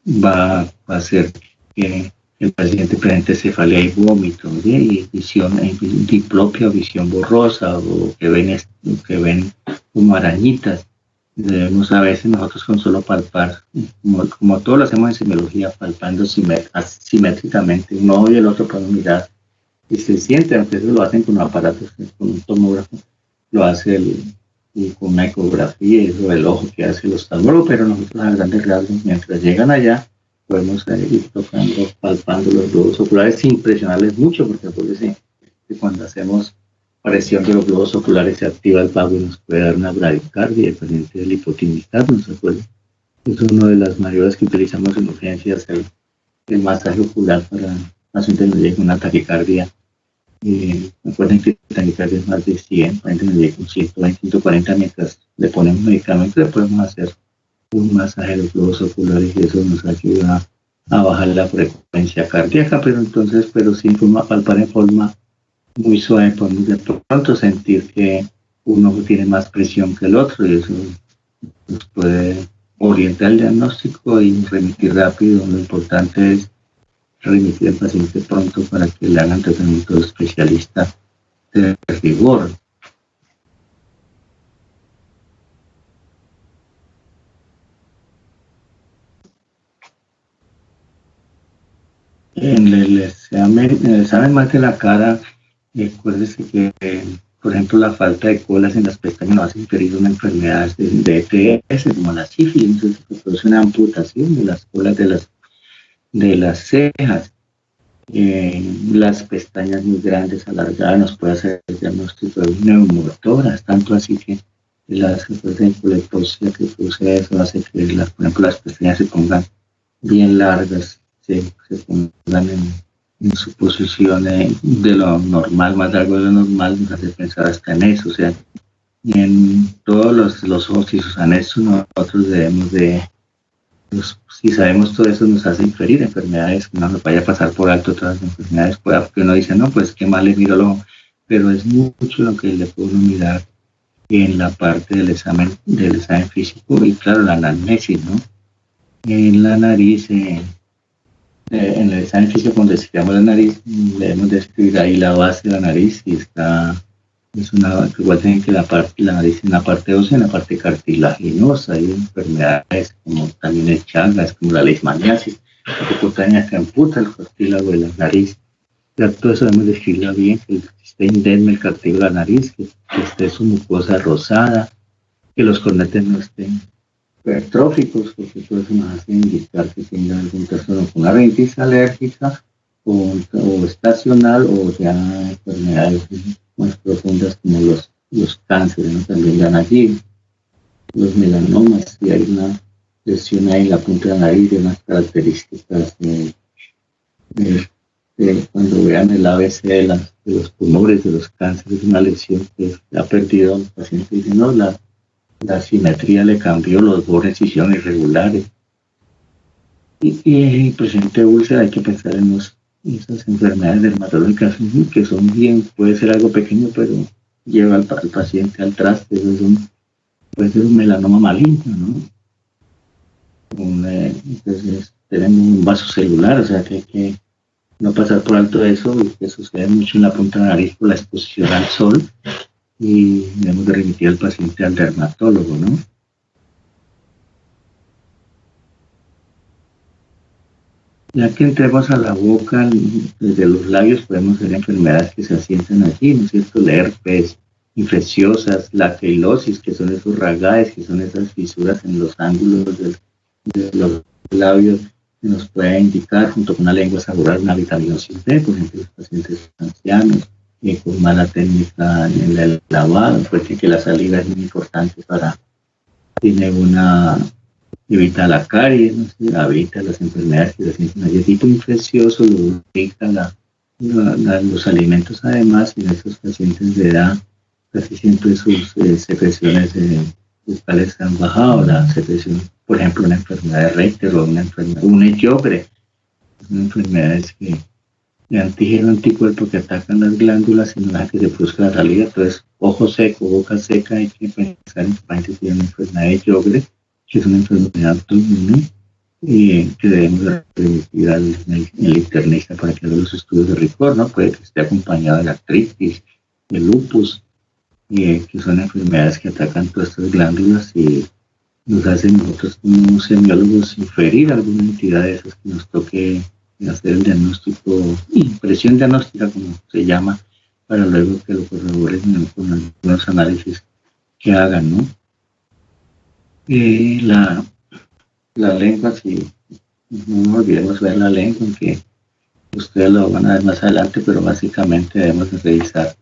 va a hacer que el paciente presente cefalea y vómito, ¿sí? Y visión, diplopia, visión borrosa, o que ven como arañitas. Debemos a veces nosotros con solo palpar, como todos lo hacemos en semiología, palpando simétricamente, un ojo y el otro para mirar, y se siente, aunque eso lo hacen con aparatos, con un tomógrafo, lo hace y con una ecografía, eso del ojo que hace el oftalmólogo, pero nosotros a grandes rasgos, mientras llegan allá, podemos ir tocando, palpando los globos oculares sin presionarles mucho, porque acuérdense que cuando hacemos presión de los globos oculares se activa el vago y nos puede dar una bradicardia, dependiente del hipotimistad, ¿no se acuerdan? Es una de las maniobras que utilizamos en urgencias, el masaje ocular para pacientes que llegan una taquicardia. Recuerden que la taquicardia es más de 100, pacientes que llegan con 120, 140, mientras le ponemos medicamentos, le podemos hacer un masaje de los globos oculares y eso nos ayuda a bajar la frecuencia cardíaca, pero sin palpar en forma muy suave, podemos de pronto sentir que uno tiene más presión que el otro y eso nos puede orientar el diagnóstico y remitir rápido. Lo importante es remitir al paciente pronto para que le hagan tratamiento de especialista de rigor. En el examen más de la cara, acuérdese que, por ejemplo, la falta de colas en las pestañas nos hace inferir una enfermedad de ETS, como la sífilis, que produce una amputación de las colas de las cejas. Las pestañas muy grandes, alargadas, nos puede hacer el diagnóstico de neumotoras, tanto así que la hipolepsia que produce eso hace que, por ejemplo, las pestañas se pongan bien largas, se pongan en su posición de lo normal, más largo de lo normal, nos hace pensar hasta en eso. O sea, y en todos los ojos y sus anexos nosotros debemos pues, si sabemos todo eso nos hace inferir enfermedades, que no nos vaya a pasar por alto otras enfermedades, porque uno dice, no, pues qué mal le miro el ojo, pero es mucho lo que le puede uno mirar en la parte del examen físico, y claro, la anamnesis, ¿no? En la nariz, en el examen físico, cuando describamos la nariz, debemos describir ahí la base de la nariz, y igual tienen que la nariz en la parte ósea, en la parte cartilaginosa. Hay enfermedades como también el Chagas, como la leishmaniasis, cutánea que amputa el cartílago de la nariz. Ya todo eso debemos describirlo bien, que esté indemne el cartílago de la nariz, que esté su mucosa rosada, que los cornetes no estén hipertróficos, porque todo eso nos hace indicar que tenga algún trastorno con una rinitis alérgica o estacional, o ya enfermedades más profundas como los cánceres, ¿no? También dan allí los melanomas, y hay una lesión ahí en la punta de la nariz, de unas características de cuando vean el ABC de los tumores, de los cánceres, una lesión que ha perdido el paciente, dice, no, la simetría le cambió, los bordes se hicieron irregulares. Y presente úlcera, hay que pensar en esas enfermedades dermatológicas que son bien, puede ser algo pequeño, pero lleva al paciente al traste. Puede ser un melanoma maligno, ¿no? Entonces tenemos un vaso celular, o sea que hay que no pasar por alto eso, y que sucede mucho en la punta de la nariz por la exposición al sol, y debemos de remitir al paciente al dermatólogo, ¿no? Ya que entremos a la boca, desde los labios podemos ver enfermedades que se asientan allí, ¿no es cierto? El herpes, infecciosas, la queilosis, que son esos ragaes, que son esas fisuras en los ángulos de los labios, que nos puede indicar, junto con una lengua saborosa, una vitaminosis D, por ejemplo, los pacientes ancianos, con mala técnica en el lavado, porque que la saliva es muy importante para, tiene una, evita la caries, ¿no? Evita las enfermedades, que el tipo infeccioso lo evita los alimentos, además, en estos pacientes de edad, casi siempre sus secreciones bucales han bajado, la secreción, por ejemplo, una enfermedad de Richter o una Sjögren, son enfermedades que de antígeno anticuerpo que atacan las glándulas y no dejan que se produzca la salida. Entonces, ojo seco, boca seca, hay que pensar en que pacientes que tienen una enfermedad de Sjögren, que es una enfermedad autoinmune, que debemos remitir al internista para que haga los estudios de rigor, ¿no? Puede que esté acompañado de la artritis, del lupus, que son enfermedades que atacan todas estas glándulas y nos hacen nosotros como semiólogos inferir alguna entidad de esas que nos toque hacer el diagnóstico, impresión diagnóstica, como se llama, para luego que lo corroboren con algunos análisis que hagan, ¿no? La lengua, si no nos olvidemos ver la lengua, aunque ustedes lo van a ver más adelante, pero básicamente debemos de revisar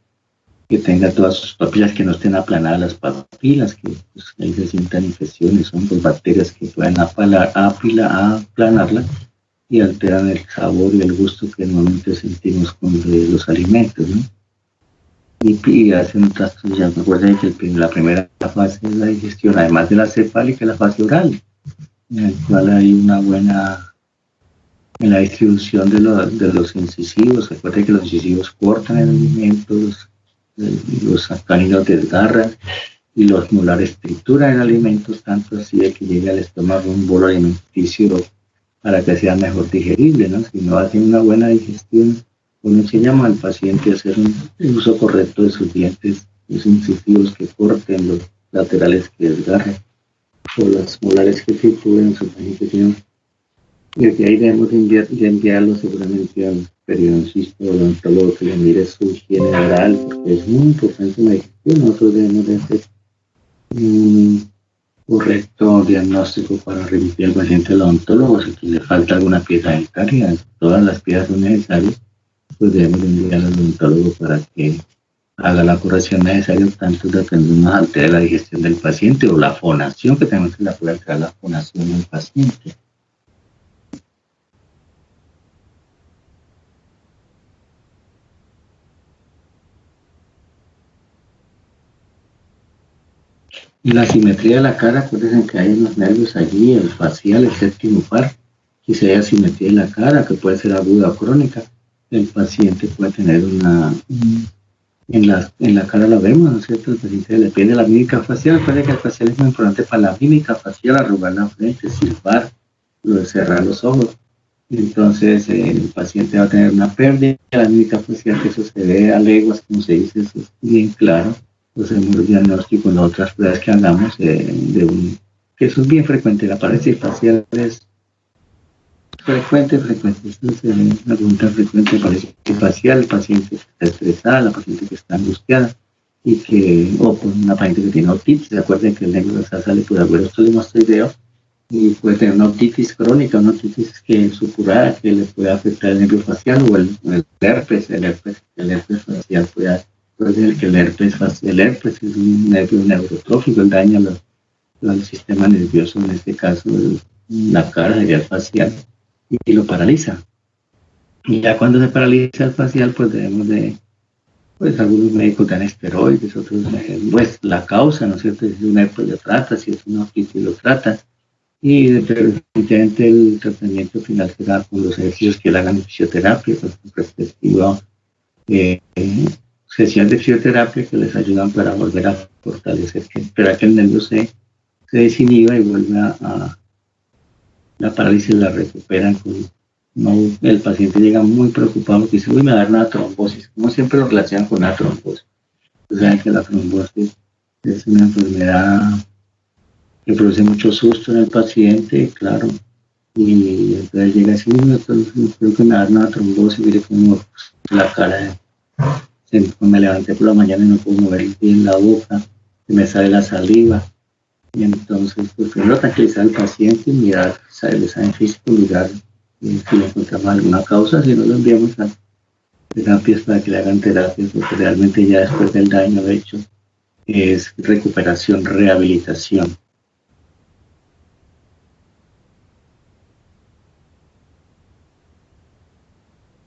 que tenga todas sus papilas, que no estén aplanadas las papilas, que pues, ahí se sientan infecciones, son pues, bacterias que pueden aplanarlas y alteran el sabor y el gusto que normalmente sentimos con los alimentos, ¿no? Y hacen trastornos. Ya me acuerdo que la primera fase es la digestión, además de la cefálica, la fase oral, en la cual hay una buena en la distribución de los incisivos. Recuerden que los incisivos cortan el alimento, los caninos desgarran y los molares trituran el alimento, tanto así de que llegue al estómago un bolo alimenticio para que sea mejor digerible, ¿no? Si no hacen una buena digestión, uno enseñamos al paciente a hacer un uso correcto de sus dientes, los incisivos que corten, los laterales que desgarren, o las molares que trituren su digestión. Y desde ahí debemos enviarlo seguramente al periodoncista o odontólogo que le mire su higiene oral, porque es muy importante la digestión. Nosotros debemos de hacer un correcto diagnóstico para remitir al paciente al odontólogo. Si le falta alguna pieza dentaria, todas las piezas son necesarias, pues debemos enviar al odontólogo para que haga la corrección necesaria, tanto de que no nos altere la digestión del paciente o la fonación, que también se la puede alterar la fonación del paciente. La simetría de la cara, acuérdense que hay unos nervios allí, el facial, el séptimo par, que si hay asimetría de la cara, que puede ser aguda o crónica, el paciente puede tener en la cara la vemos, ¿no es cierto? El paciente depende de la mímica facial. Recuerden que el facial es muy importante para la mímica facial, arrugar la frente, silbar, lo de cerrar los ojos. Entonces el paciente va a tener una pérdida de la mímica facial, que eso se ve a leguas, como se dice, eso es bien claro. Hacemos el diagnóstico en otras pruebas que hagamos, que eso es bien frecuente. La parálisis facial es frecuente. Esto es una pregunta frecuente de parálisis facial, el paciente que está estresada, la paciente que está angustiada, o con una paciente que tiene otitis. Recuerden que el nervio basal le puede haber osteomastoideo y puede tener una otitis crónica, una otitis supurada que le puede afectar el nervio facial, o el herpes facial puede decir que el herpes es un nervio neurotrófico, él daña el sistema nervioso, en este caso la cara, sería el facial, y lo paraliza. Y ya cuando se paraliza el facial, pues debemos pues algunos médicos dan esteroides, otros, pues la causa, ¿no es cierto? Si es un herpes lo trata, si es una otitis lo trata, y definitivamente el tratamiento final será con los ejercicios que le hagan en fisioterapia, pues con perspectiva sesión de fisioterapia que les ayudan para volver a fortalecer, esperar que el nervio se desinhiba y vuelva a la parálisis, la recuperan. El paciente llega muy preocupado porque dice, me va a dar una trombosis, como siempre lo relacionan con una trombosis. Ustedes saben que la trombosis es una enfermedad que produce mucho susto en el paciente, claro, y entonces llega así, creo que me va a dar una trombosis, mire cómo la cara me levanté por la mañana y no puedo mover bien la boca, se me sale la saliva. Y entonces, pues primero tranquilizar al paciente, mirar el examen físico, mirar si le encontramos alguna causa, si no lo enviamos a terapias para que le hagan terapias, porque realmente ya después del daño hecho es recuperación, rehabilitación.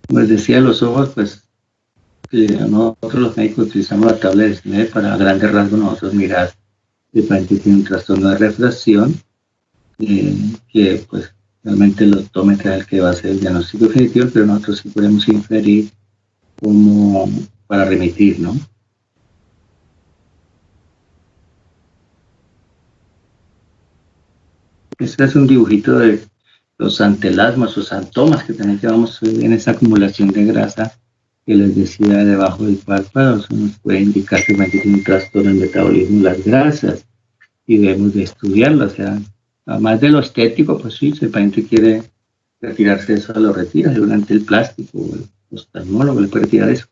Como les decía, los ojos, pues nosotros los médicos utilizamos la tabla de Snellen para grandes rasgos nosotros mirar si el paciente tiene un trastorno de refracción, que pues realmente el optómetra es el que va a hacer el diagnóstico definitivo, pero nosotros sí podemos inferir como para remitir, ¿no? Este es un dibujito de los antelasmas o santomas que también llevamos en esa acumulación de grasa que les decía debajo del párpado. Eso nos puede indicar que tiene un trastorno del metabolismo de las grasas y debemos de estudiarlo. O sea, además de lo estético, pues sí, si el paciente quiere retirarse eso, lo retira, seguramente el plástico o el oftalmólogo le puede retirar eso.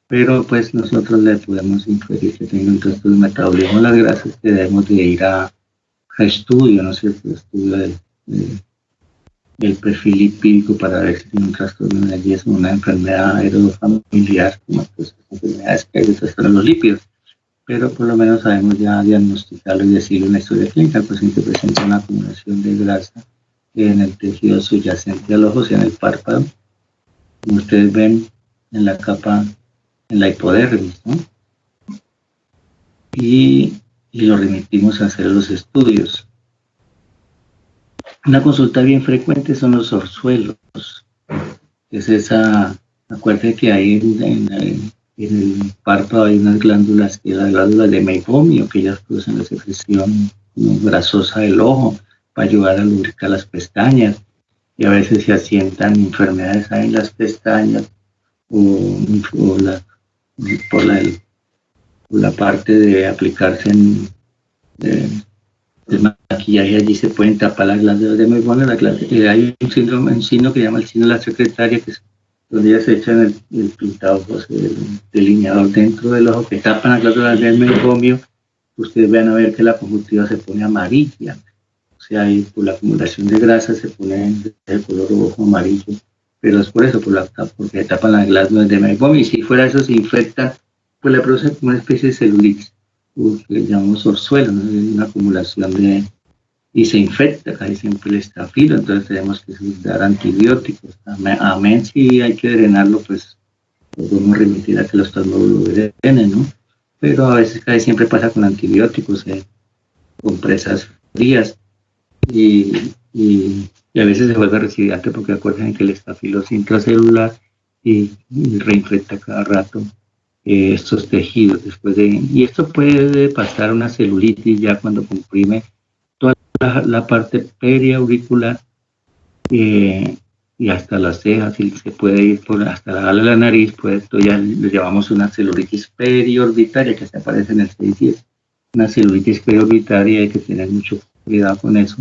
Pero pues nosotros le podemos inferir que tiene un trastorno del metabolismo de las grasas, que debemos de ir a estudio, ¿no es cierto? Estudio del perfil lipídico para ver si tiene un trastorno de belleza, una enfermedad heredofamiliar, como pues, enfermedades que hay de trastorno de los lípidos. Pero por lo menos sabemos ya diagnosticarlo y decirlo en la historia clínica. El paciente presenta una acumulación de grasa en el tejido subyacente al ojo, o sea, en el párpado, como ustedes ven en la capa, en la hipodermis, ¿no? Y lo remitimos a hacer los estudios. Una consulta bien frecuente son los orzuelos. Es esa, acuérdense que hay en el párpado hay unas glándulas, que las glándulas de Meibomian, que ellas producen la secreción grasosa del ojo para ayudar a lubricar las pestañas. Y a veces se asientan enfermedades ahí en las pestañas por la parte de aplicarse el maquillaje. Allí se pueden tapar las glándulas de Meibomian. Hay un signo que se llama el signo de la secretaria, que es donde ellas se echan el pintado, pues, el delineador dentro del ojo, que tapan las glándulas del Meibomian. Ustedes van a ver que la conjuntiva se pone amarilla. O sea, ahí por la acumulación de grasa se pone de color rojo amarillo. Pero es por eso, porque tapan las glándulas de Meibomian. Y si fuera eso, se infectan, pues le produce como una especie de celulitis, que llamamos orzuelo, ¿no? Es una acumulación y se infecta, casi siempre el estafilo, entonces tenemos que dar antibióticos. Amén, si hay que drenarlo, pues podemos remitir a que los oftalmólogos lo drenen, ¿no? Pero a veces casi siempre pasa con antibióticos, compresas frías, y a veces se vuelve recidente, porque acuérdense que el estafilo es intracelular y reinfecta cada rato estos tejidos y esto puede pasar a una celulitis ya cuando comprime toda la parte periauricular y hasta las cejas, y se puede ir hasta la ala de la nariz, pues esto ya le llamamos una celulitis periorbitaria, que se aparece en el 6-10. Una celulitis periorbitaria, hay que tener mucho cuidado con eso,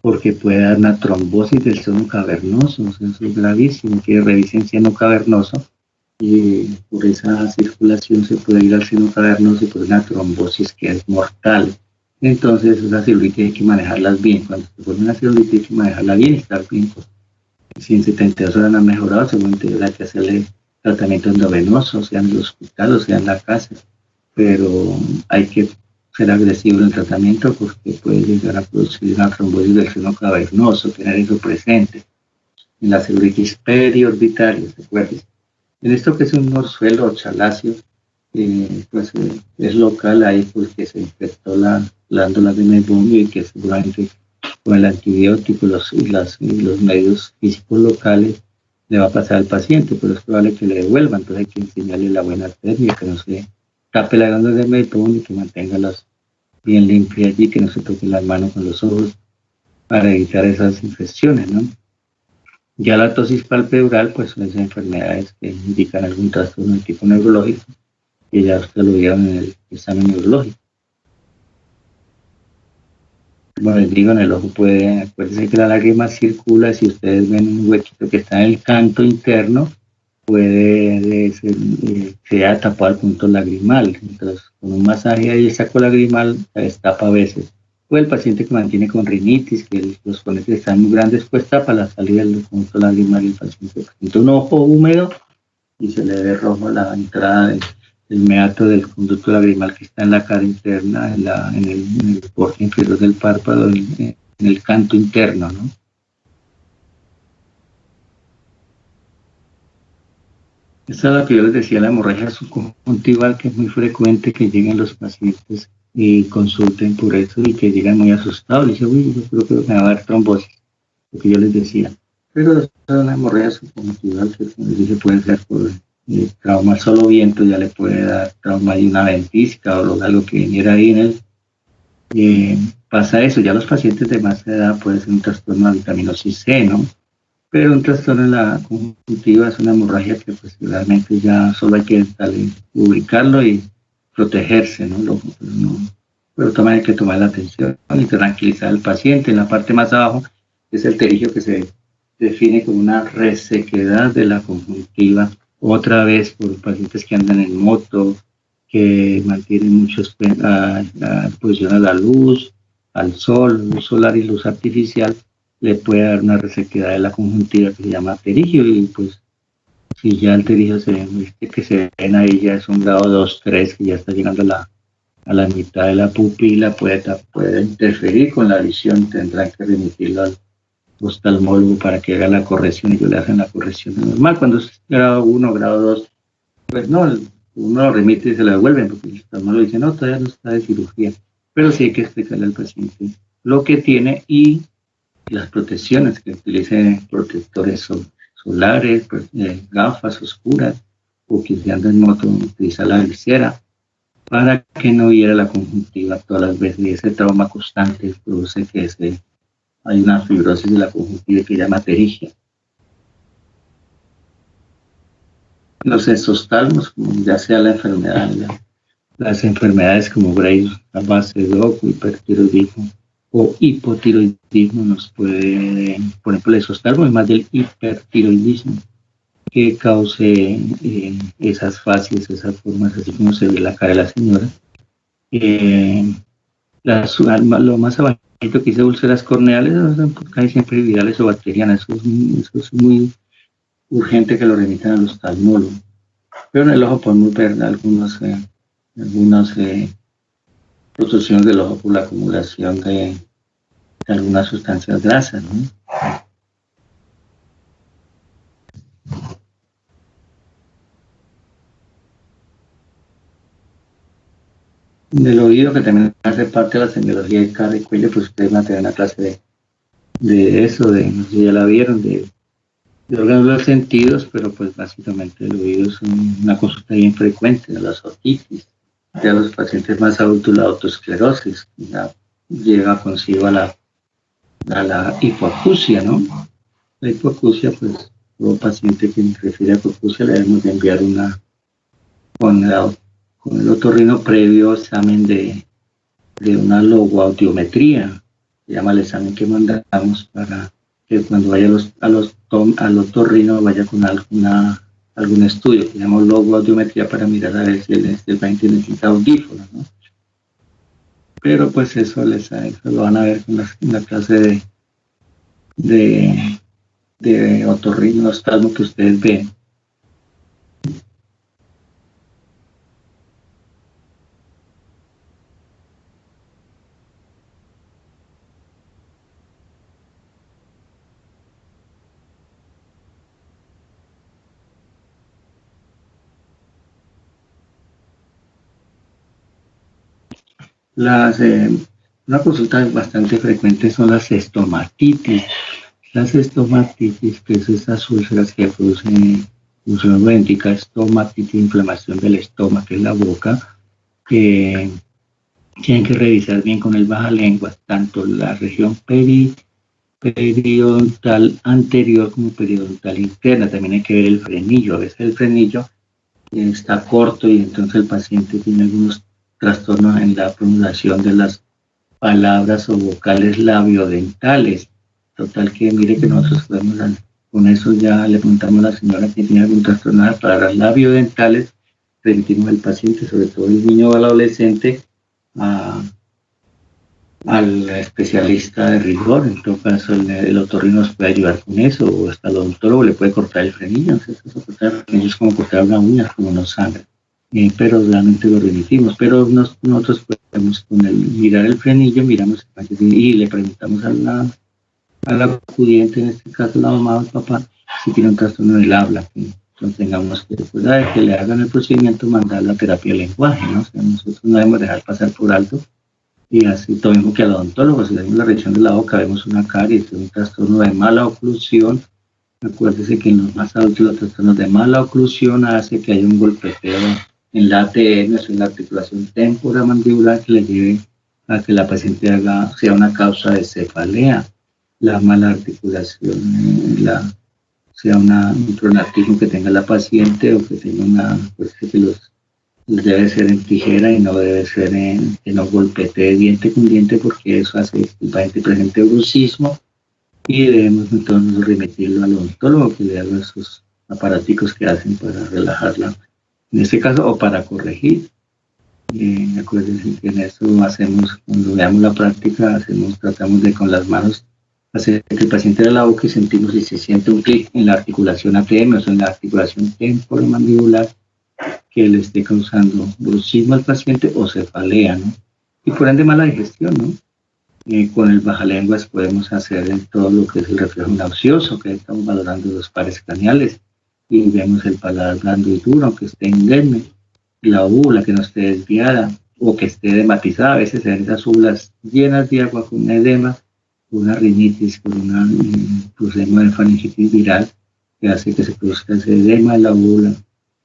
porque puede dar una trombosis del seno cavernoso. O sea, eso es gravísimo, que revisen seno cavernoso, y por esa circulación se puede ir al seno cavernoso y por una trombosis que es mortal. Entonces, esas celulitis hay que manejarlas bien. Cuando se pone una celulitis hay que manejarla bien y estar bien. Pues, si en 72 horas no han mejorado, seguramente habrá que hacerle tratamiento endovenoso, sea en el hospital o sea en la casa. Pero hay que ser agresivo en el tratamiento, porque puede llegar a producir una trombosis del seno cavernoso, tener eso presente. En la celulitis periorbitaria, ¿se acuerdan? En esto que es un orzuelo o chalacio, pues es local ahí porque se infectó la glándula de Meibomian, y que seguramente con el antibiótico y los medios físicos locales le va a pasar al paciente, pero es probable que le devuelva. Entonces hay que enseñarle la buena técnica, que no se tape la glándula de Meibomian y que mantengalas bien limpias y que no se toquen las manos con los ojos para evitar esas infecciones, ¿no? Ya la ptosis palpebral, pues son esas enfermedades que indican algún trastorno de tipo neurológico, que ya ustedes lo vieron en el examen neurológico. Bueno, les digo, en el ojo acuérdense que la lágrima circula. Si ustedes ven un huequito que está en el canto interno, puede se ha tapado el punto lagrimal. Entonces, con un masaje ahí, el saco lagrimal se destapa a veces. O el paciente que mantiene con rinitis, que los conectores están muy grandes, pues tapa la salida del punto lagrimal y el paciente presenta un ojo húmedo y se le ve rojo la entrada del meato del conducto lagrimal que está en la cara interna, en el borde inferior del párpado, en el canto interno, ¿no? Esa es la que yo les decía, la hemorragia subconjuntival, que es muy frecuente que lleguen los pacientes y consulten por eso y que llegan muy asustados. Y dicen, uy, yo creo que me va a dar trombosis, lo que yo les decía. Pero es una hemorragia subconjuntival que, como les dije, puede ser por trauma solo viento, ya le puede dar trauma de una ventisca o algo que viniera ahí en él. Pasa eso, ya los pacientes de más edad puede ser un trastorno de vitaminosis C, ¿no? Pero un trastorno en la conjuntiva es una hemorragia que pues realmente ya solo hay que ubicarlo y protegerse, ¿no? Pero también hay que tomar la atención y tranquilizar al paciente. En la parte más abajo es el terigio, que se define como una resequedad de la conjuntiva, otra vez por pacientes que andan en moto, que mantienen mucha exposición a la luz, al sol, luz solar y luz artificial, le puede dar una resequedad de la conjuntiva que se llama terigio, y pues si ya el terigio que se ven ahí ya es un grado 2, 3, que ya está llegando a la mitad de la pupila, puede interferir con la visión, tendrán que remitirlo al oftalmólogo para que haga la corrección, y ellos le hacen la corrección normal. Cuando es grado 1, grado 2, pues no, uno lo remite y se lo devuelven, porque el oftalmólogo dice, no, todavía no está de cirugía, pero sí hay que explicarle al paciente lo que tiene y las protecciones, que utilice protectores solares, gafas oscuras, o que si anda en moto utiliza la visera para que no hiera la conjuntiva todas las veces. Y ese trauma constante produce que hay una fibrosis de la conjuntiva que se llama terigia. Los exoftalmos, ya sea la enfermedad, las enfermedades como Graves, base-doco, hipertiroidismo o hipotiroidismo, nos puede, por ejemplo, el exoftalmo es más del hipertiroidismo, que cause esas facies, esas formas, así como se ve la cara de la señora. Lo más abajito que dice úlceras corneales, son casi siempre virales o bacterianas. Eso es muy urgente que lo remitan al oftalmólogo. Pero en el ojo podemos ver algunas obstrucciones del ojo por la acumulación de algunas sustancias grasas, ¿no? Del oído, que también hace parte de la semiología de cara y cuello, pues ustedes van a tener una clase de eso, no sé si ya la vieron, de órganos de los sentidos, pero pues básicamente el oído es una consulta bien frecuente de las otitis. De los pacientes más adultos, la autoesclerosis, ya llega consigo a la hipoacusia, ¿no? La hipoacusia, pues, todo paciente que refiere a hipoacusia le debemos de enviar con el otorrino previo examen de una logoaudiometría, se llama el examen que mandamos para que cuando vaya al otorrino vaya con algún estudio que llamamos logoaudiometría, para mirar a ver si el paciente necesita audífonos, ¿no? Pero pues eso lo van a ver en la clase de otorrinolaringología que ustedes ven. Una consulta bastante frecuente son las estomatitis. Las estomatitis, que es esas úlceras que producen, como su nombre indica, estomatitis, inflamación del estómago, que es la boca, que tienen que revisar bien con el bajalengua, tanto la región periodontal anterior como periodontal interna. También hay que ver el frenillo. A veces el frenillo está corto y entonces el paciente tiene algunos trastornos en la pronunciación de las palabras o vocales labiodentales. Total que mire que nosotros podemos con eso ya le preguntamos a la señora que tiene algún trastorno para las labiodentales, remitimos al paciente, sobre todo el niño o el adolescente, al especialista de rigor. En todo caso el otorrino nos puede ayudar con eso, o hasta el odontólogo le puede cortar el frenillo. Entonces, cortar el frenillo es como cortar una uña, como no sangra, pero realmente lo remitimos. Pero nosotros podemos mirar el frenillo, miramos y le preguntamos al acudiente, en este caso la mamá o el papá, si tiene un trastorno del habla, que entonces tengamos que, después de que le hagan el procedimiento, mandar la terapia de lenguaje, ¿no? O sea, nosotros no debemos dejar pasar por alto. Y así, todo mismo que al odontólogo, si vemos la reacción de la boca, vemos una caries, un trastorno de mala oclusión. Acuérdese que en los más adultos los trastornos de mala oclusión hace que haya un golpeteo en la ATM, en la articulación temporomandibular, que le lleve a que la paciente sea una causa de cefalea. La mala articulación, sea un traumatismo que tenga la paciente, o que tenga debe ser en tijera y no debe ser que no golpetee diente con diente, porque eso hace que el paciente presente bruxismo, y debemos entonces remitirlo al odontólogo que le haga esos aparaticos que hacen para relajarla, en este caso, o para corregir. Acuérdense que en eso hacemos, cuando veamos la práctica, tratamos de con las manos hacer que el paciente de la boca y sentimos si se siente un clic en la articulación ATM, o sea, en la articulación temporomandibular, que le esté causando bruxismo al paciente o cefalea, ¿no? Y por ende mala digestión, ¿no? Con el bajalenguas podemos hacer en todo lo que es el reflejo nauseoso, que estamos valorando los pares craneales, y vemos el paladar blando y duro, aunque esté indemne, la úvula que no esté desviada o que esté edematizada. A veces en esas úvulas llenas de agua con edema, una rinitis, con un problema de faringitis viral, que hace que se produzca ese edema en la úvula,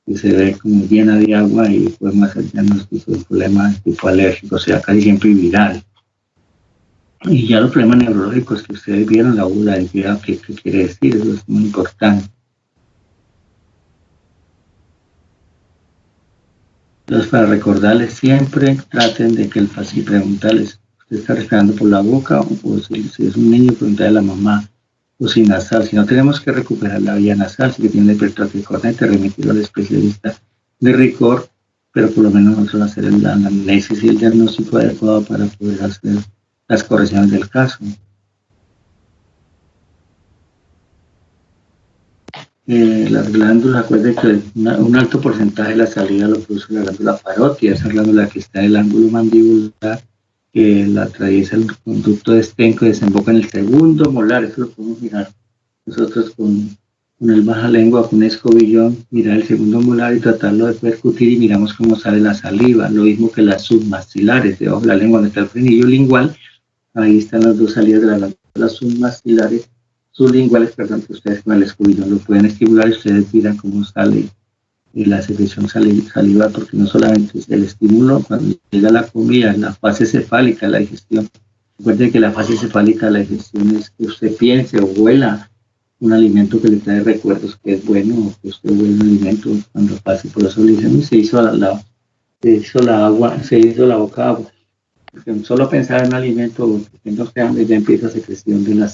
que se ve como llena de agua, y podemos hacer diagnóstico de problemas tipo alérgico, o sea, casi siempre viral. Y ya los problemas neurológicos que ustedes vieron, la úvula desviada, ¿qué quiere decir? Eso es muy importante. Entonces, para recordarles, siempre traten de que el paciente, preguntarles, ¿usted está respirando por la boca? O si es un niño, preguntarle a la mamá, o si nasal. Si no, tenemos que recuperar la vía nasal, si tiene hipertrofia corneta, remitirlo al especialista de rigor, pero por lo menos nosotros hacer el análisis y el diagnóstico adecuado para poder hacer las correcciones del caso. Las glándulas, acuérdense que un alto porcentaje de la salida lo produce la glándula parótida, esa glándula que está en el ángulo mandibular, que la atraviesa el conducto de Stenn, que desemboca en el segundo molar. Eso lo podemos mirar nosotros con el bajalengua, con un escobillón, mirar el segundo molar y tratarlo de percutir, y miramos cómo sale la saliva. Lo mismo que las submaxilares, debajo de la lengua donde está el frenillo lingual, ahí están las dos salidas de la glándula, las submaxilares, sublinguales, perdón, que ustedes con el escobillón lo pueden estimular, y ustedes miran cómo sale la secreción saliva, porque no solamente es el estímulo cuando llega la comida, la fase cefálica, la digestión. Recuerden que la fase cefálica, la digestión, es que usted piense o huela un alimento que le trae recuerdos que es bueno, o que usted huele un alimento cuando pase. Por eso le dicen, se hizo la boca agua. Porque solo pensar en un alimento que no sea hambre, ya empieza la secreción de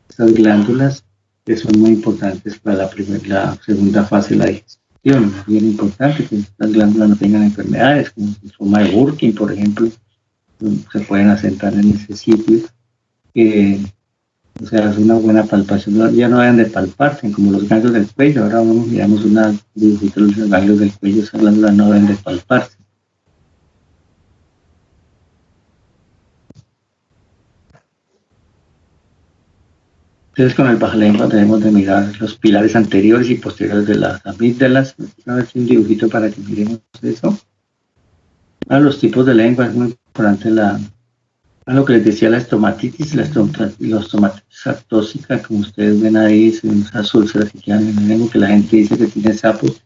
estas glándulas, que son muy importantes para la segunda fase de la digestión. Es bien importante que estas glándulas no tengan enfermedades, como el soma de Burkitt, por ejemplo, se pueden asentar en ese sitio. O sea, es una buena palpación. Ya no deben de palparse, como los ganglios del cuello. Ahora miramos una dibujito de los ganglios del cuello, esas glándulas no deben de palparse. Entonces, con el bajalengua debemos de mirar los pilares anteriores y posteriores de las amígdalas. A ver si un dibujito para que miremos eso. Los tipos de lengua, es muy importante lo que les decía, la estomatitis, la estomatitis actósica, como ustedes ven ahí, esas úlceras que quedan en la lengua, que la gente dice que tiene sapos,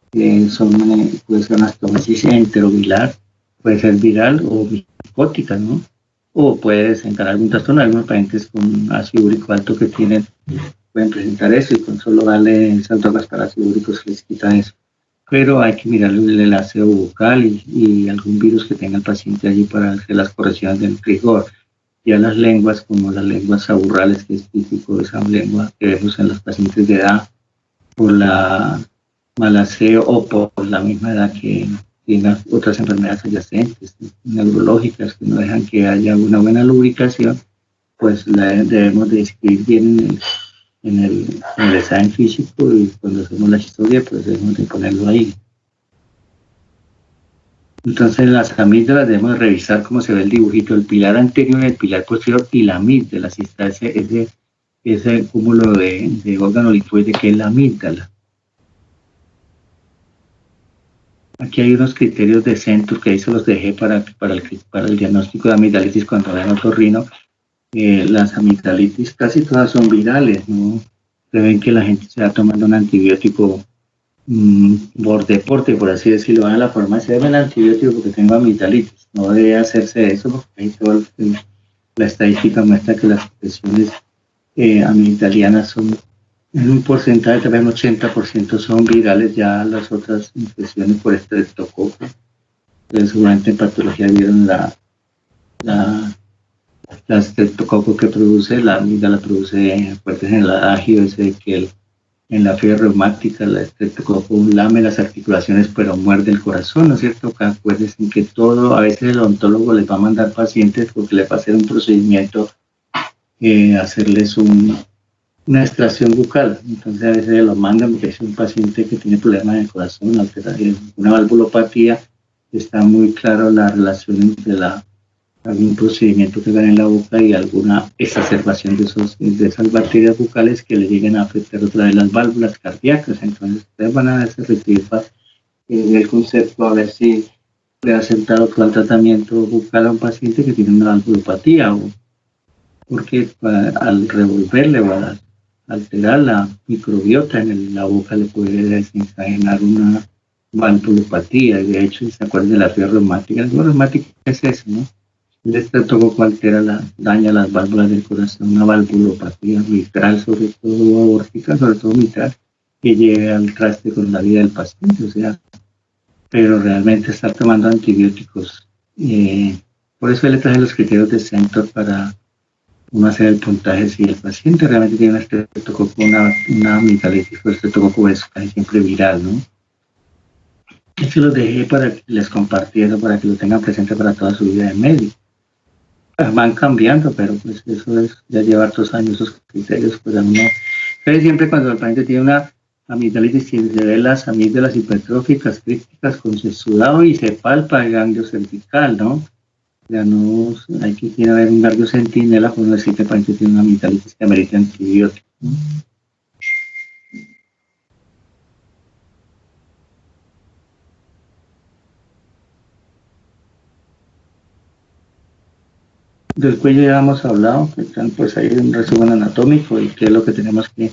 puede ser una estomatis enteroviral, puede ser viral o micótica, ¿no? O puede desencadenar algún trastorno. Algunos pacientes con ácido úrico alto que pueden presentar eso, y con solo darle esas drogas para ácido úrico se les quita eso. Pero hay que mirar el aseo bucal y algún virus que tenga el paciente allí para hacer las correcciones del rigor. Ya las lenguas, como las lenguas aurales, que es típico de esa lengua que vemos en los pacientes de edad, por la mal aseo o por la misma edad que tienen otras enfermedades adyacentes, neurológicas, que no dejan que haya una buena lubricación, pues la debemos de escribir bien en el examen físico, y cuando hacemos la historia, pues debemos de ponerlo ahí. Entonces, en las amígdalas debemos revisar cómo se ve el dibujito, el pilar anterior, el pilar posterior y la amígdala, si está ese cúmulo de órgano linfoide que es la amígdala. Aquí hay unos criterios de Centur que ahí se los dejé para el diagnóstico de amigdalitis cuando vean otorrino. Las amigdalitis casi todas son virales, ¿no? Se ven que la gente se va tomando un antibiótico por deporte, por así decirlo, van a la farmacia, dame el antibiótico porque tengo amigdalitis. No debe hacerse eso, porque ahí la estadística muestra que las infecciones amigdalianas son en un porcentaje, también un 80% son virales, ya las otras infecciones por estreptococo. Entonces, seguramente en patología vieron la estreptococo que produce, la amígdala produce, acuérdense en el adagio ese que en la fiebre reumática, la estreptococo lame las articulaciones pero muerde el corazón, ¿no es cierto? Acuérdense que todo, a veces el odontólogo les va a mandar pacientes porque le va a hacer un procedimiento, hacerles una extracción bucal, entonces a veces lo mandan porque es un paciente que tiene problemas en el corazón, una valvulopatía, está muy claro la relación entre algún procedimiento que dan en la boca y alguna exacerbación de esas bacterias bucales que le lleguen a afectar otra vez las válvulas cardíacas. Entonces ustedes van a requerir el concepto a ver si le ha aceptado actual tratamiento bucal a un paciente que tiene una valvulopatía, o porque al revolverle o al alterar la microbiota en la boca le puede desencadenar una valvulopatía. De hecho, se acuerdan de la fiebre reumática. La fiebre reumática es eso, ¿no? El estreptococo daña las válvulas del corazón, una valvulopatía mitral, sobre todo aórtica, sobre todo mitral, que lleve al traste con la vida del paciente. O sea, pero realmente estar tomando antibióticos. Por eso le traje los criterios de Centor para uno hacer el puntaje si el paciente realmente tiene un estreptococo, una amigdalitis o estreptococo es casi siempre viral, ¿no? Eso los dejé para que les compartiera, para que lo tengan presente para toda su vida de médico. Van cambiando, pero pues eso es ya llevar 2 años esos criterios, pues a uno. Pero siempre cuando el paciente tiene una amigdalitis, se ve las amígdalas hipertróficas, críticas, con sudado y se palpa el ganglio cervical, ¿no? Ya no hay que haber un ganglio centinela cuando decir que el paciente tiene una amigdalitis que amerita antibiótico. Del cuello ya hemos hablado, que están pues ahí un resumen anatómico y qué es lo que tenemos que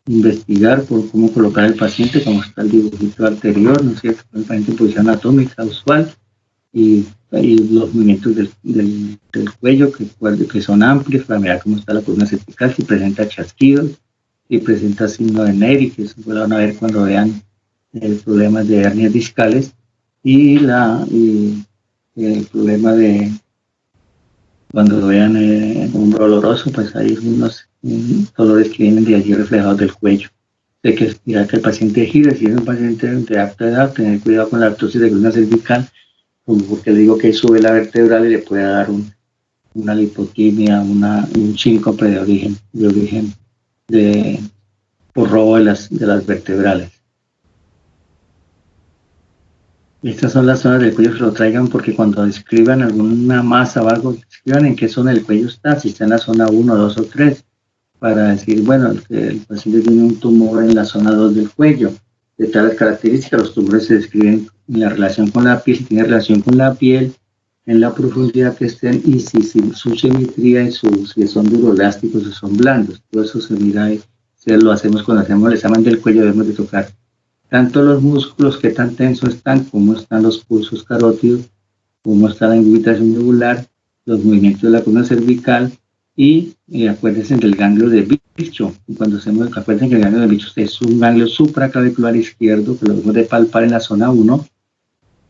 investigar por cómo colocar al paciente, como está el dibujito anterior, ¿no es cierto? El paciente en posición anatómica usual y los movimientos del cuello que son amplios para mirar cómo está la columna cervical, si presenta chasquidos, si presenta signo de Neri, que eso lo van a ver cuando vean problemas de hernias discales, y el problema de cuando vean un doloroso, pues hay unos dolores que vienen de allí reflejados del cuello. Hay que mirar que el paciente gire, si es un paciente de alta edad, tener cuidado con la artrosis de columna cervical, porque le digo que sube la vertebral y le puede dar una lipotimia, un síncope de origen por robo de las vertebrales. Estas son las zonas del cuello que lo traigan, porque cuando describan alguna masa o algo, escriban en qué zona del cuello está, si está en la zona 1, 2 o 3, para decir, bueno, el paciente tiene un tumor en la zona 2 del cuello, de tales características. Los tumores se describen en la relación con la piel, si tiene relación con la piel, en la profundidad que estén, y si su simetría y si son duroelásticos o son blandos. Todo eso se mira y lo hacemos cuando hacemos el examen del cuello. Debemos de tocar tanto los músculos, que tan tensos están, cómo están los pulsos carótidos, cómo está la ingurgitación yugular, los movimientos de la columna cervical, y acuérdense del ganglio de bicho. Cuando acuérdense que el ganglio de bicho es un ganglio supraclavicular izquierdo, que lo debemos de palpar en la zona 1,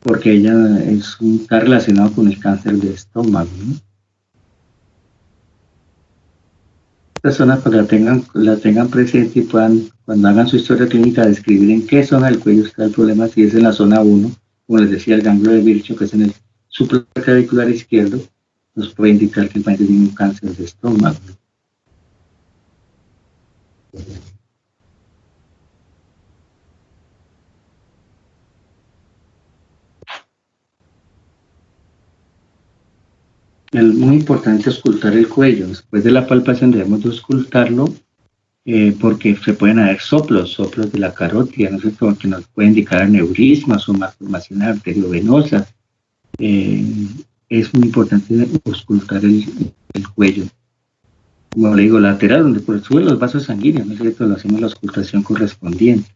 porque ella está relacionado con el cáncer de estómago, ¿no? personas para que la tengan presente y puedan, cuando hagan su historia clínica, describir en qué zona del cuello está el problema, si es en la zona 1, como les decía, el ganglio de Virchow, que es en el supraclavicular izquierdo, nos puede indicar que el paciente tiene un cáncer de estómago. Es muy importante auscultar el cuello. Después de la palpación debemos de auscultarlo porque se pueden haber soplos de la carótida, ¿no sé? Que nos puede indicar aneurismas o malformaciones arteriovenosas. Es muy importante auscultar el cuello. Como le digo, lateral, donde por suben los vasos sanguíneos, ¿no es cierto? Lo hacemos la auscultación correspondiente.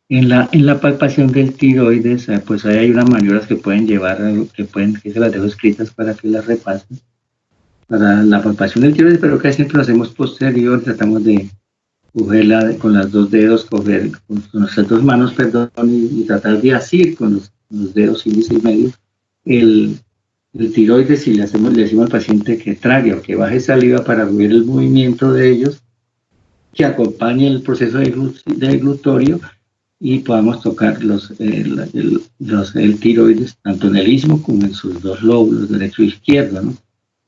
En la palpación del tiroides, pues ahí hay unas maniobras que pueden llevar, que se las dejo escritas para que las repasen. Para la palpación del tiroides, pero casi siempre lo hacemos posterior, tratamos de cogerla con los dos dedos, coger con nuestras dos manos, perdón, y tratar de asir con los dedos índice y medio el tiroides, y le decimos al paciente que trague o que baje saliva para ver el movimiento de ellos, que acompañe el proceso de glutorio y podamos tocar el tiroides tanto en el istmo como en sus dos lóbulos, derecho e izquierdo, ¿no?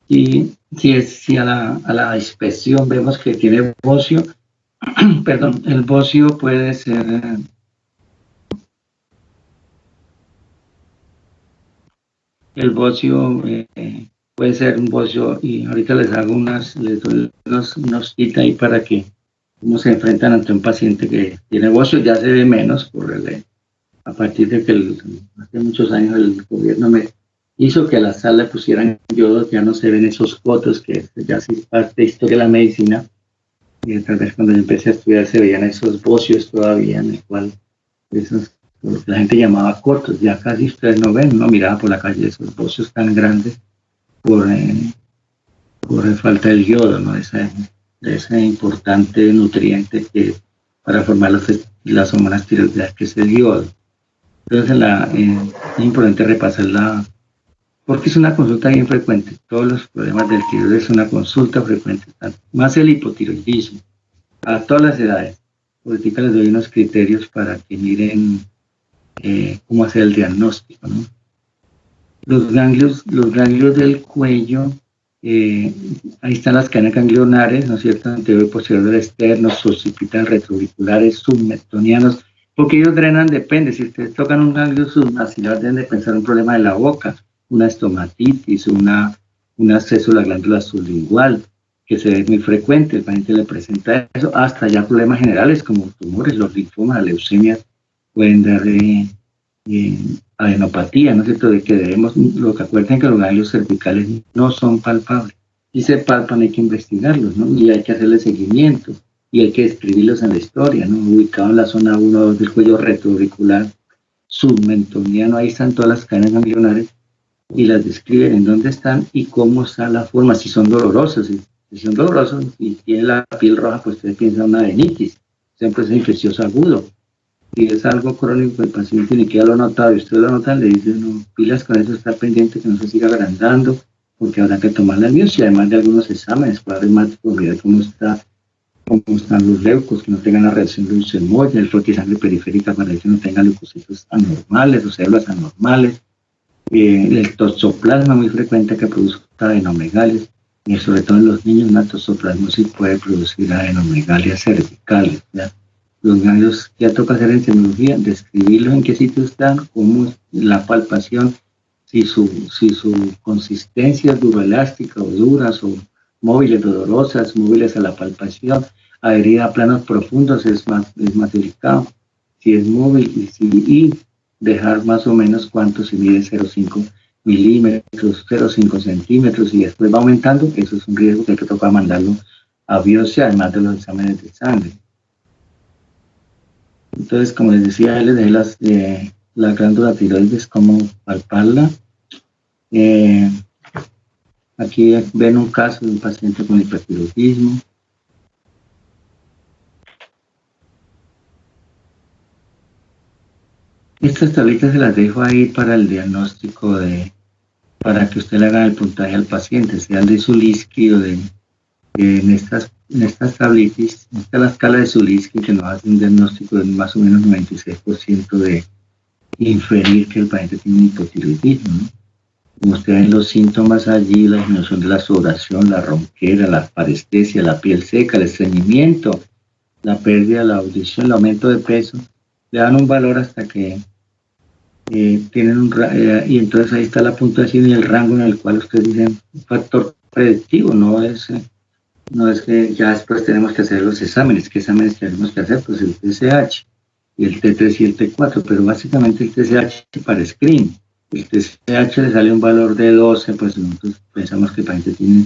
Y si a la inspección vemos que tiene bocio, perdón, el bocio puede ser puede ser un bocio, y ahorita les doy unos kits ahí para que cómo se enfrentan ante un paciente que tiene bocio. Ya se ve menos a partir de que hace muchos años el gobierno me hizo que a la sala pusieran yodo, ya no se ven esos cotos, que ya sí es parte de historia de la medicina, y tal vez cuando yo empecé a estudiar se veían esos bocios todavía, en el cual la gente llamaba cotos, ya casi ustedes no ven, no miraba por la calle esos bocios tan grandes por falta del yodo, ¿no? Ese importante nutriente que para formar las hormonas tiroideas, que es el yodo. Entonces es importante repasarla, porque es una consulta bien frecuente. Todos los problemas del tiroides es una consulta frecuente, más el hipotiroidismo, a todas las edades. Ahorita les doy unos criterios para que miren cómo hacer el diagnóstico, ¿no? Los ganglios del cuello, ahí están las cadenas ganglionares, ¿no es cierto?, anterior y posterior del externo, occipital, retroauriculares, submetonianos, porque ellos drenan, depende, si ustedes tocan un ganglio submaxilar deben de pensar un problema de la boca, una estomatitis, un acceso a la glándula sublingual, que se ve muy frecuente, el paciente le presenta eso, hasta ya problemas generales como tumores, los linfomas, las leucemias, pueden dar adenopatía, ¿no es cierto?, de que lo que acuerden que los ganglios cervicales no son palpables. Si se palpan hay que investigarlos, ¿no? Y hay que hacerle seguimiento, y hay que escribirlos en la historia, ¿no? Ubicado en la zona 1 o 2 del cuello retroauricular, submentoniano, ahí están todas las cadenas ganglionares, y las describen en dónde están y cómo está la forma, si son dolorosos. Si son dolorosos y tienen la piel roja, pues usted piensa en una adenitis, es un proceso infeccioso agudo. Si es algo crónico, el paciente ni siquiera lo ha notado y usted lo nota, le dice, no, pilas con eso, está pendiente que no se siga agrandando, porque habrá que tomar la biopsia, además de algunos exámenes para ver cómo están los leucos, que no tengan la reacción leucemoide, el flujo de sangre periférica para que no tengan leucocitos anormales o células anormales, el toxoplasma muy frecuente que produzca adenomegalias, y sobre todo en los niños una toxoplasmosis puede producir adenomegalias cervicales, ¿ya? Los ganglios ya toca hacer en semiología, describirlos en qué sitio están, cómo es la palpación, si su consistencia es duroelástica o duras o móviles, dolorosas, móviles a la palpación, adherida a planos profundos es más delicado. Si es móvil y dejar más o menos cuánto se mide 0,5 milímetros, 0,5 centímetros, y después va aumentando, eso es un riesgo que hay que tocar mandarlo a biopsia, además de los exámenes de sangre. Entonces, como les decía, les dejé la glándula tiroides, cómo palparla. Aquí ven un caso de un paciente con hipertiroidismo. Estas tablitas se las dejo ahí para el diagnóstico para que usted le haga el puntaje al paciente, sea el de Zuriski o en estas tablitas, esta es la escala de Zuriski que nos hace un diagnóstico de más o menos 96% de inferir que el paciente tiene un hipotiroidismo, ¿no? Como usted ve los síntomas allí, la disminución de la sudoración, la ronquera, la parestesia, la piel seca, el estreñimiento, la pérdida de la audición, el aumento de peso, le dan un valor hasta que tienen y entonces ahí está la puntuación y el rango en el cual ustedes dicen un factor predictivo, no es que ya después tenemos que hacer los exámenes. ¿Qué exámenes tenemos que hacer? Pues el TSH y el T3 y el T4, pero básicamente el TSH para screen. El TSH le sale un valor de 12, pues nosotros pensamos que el paciente tiene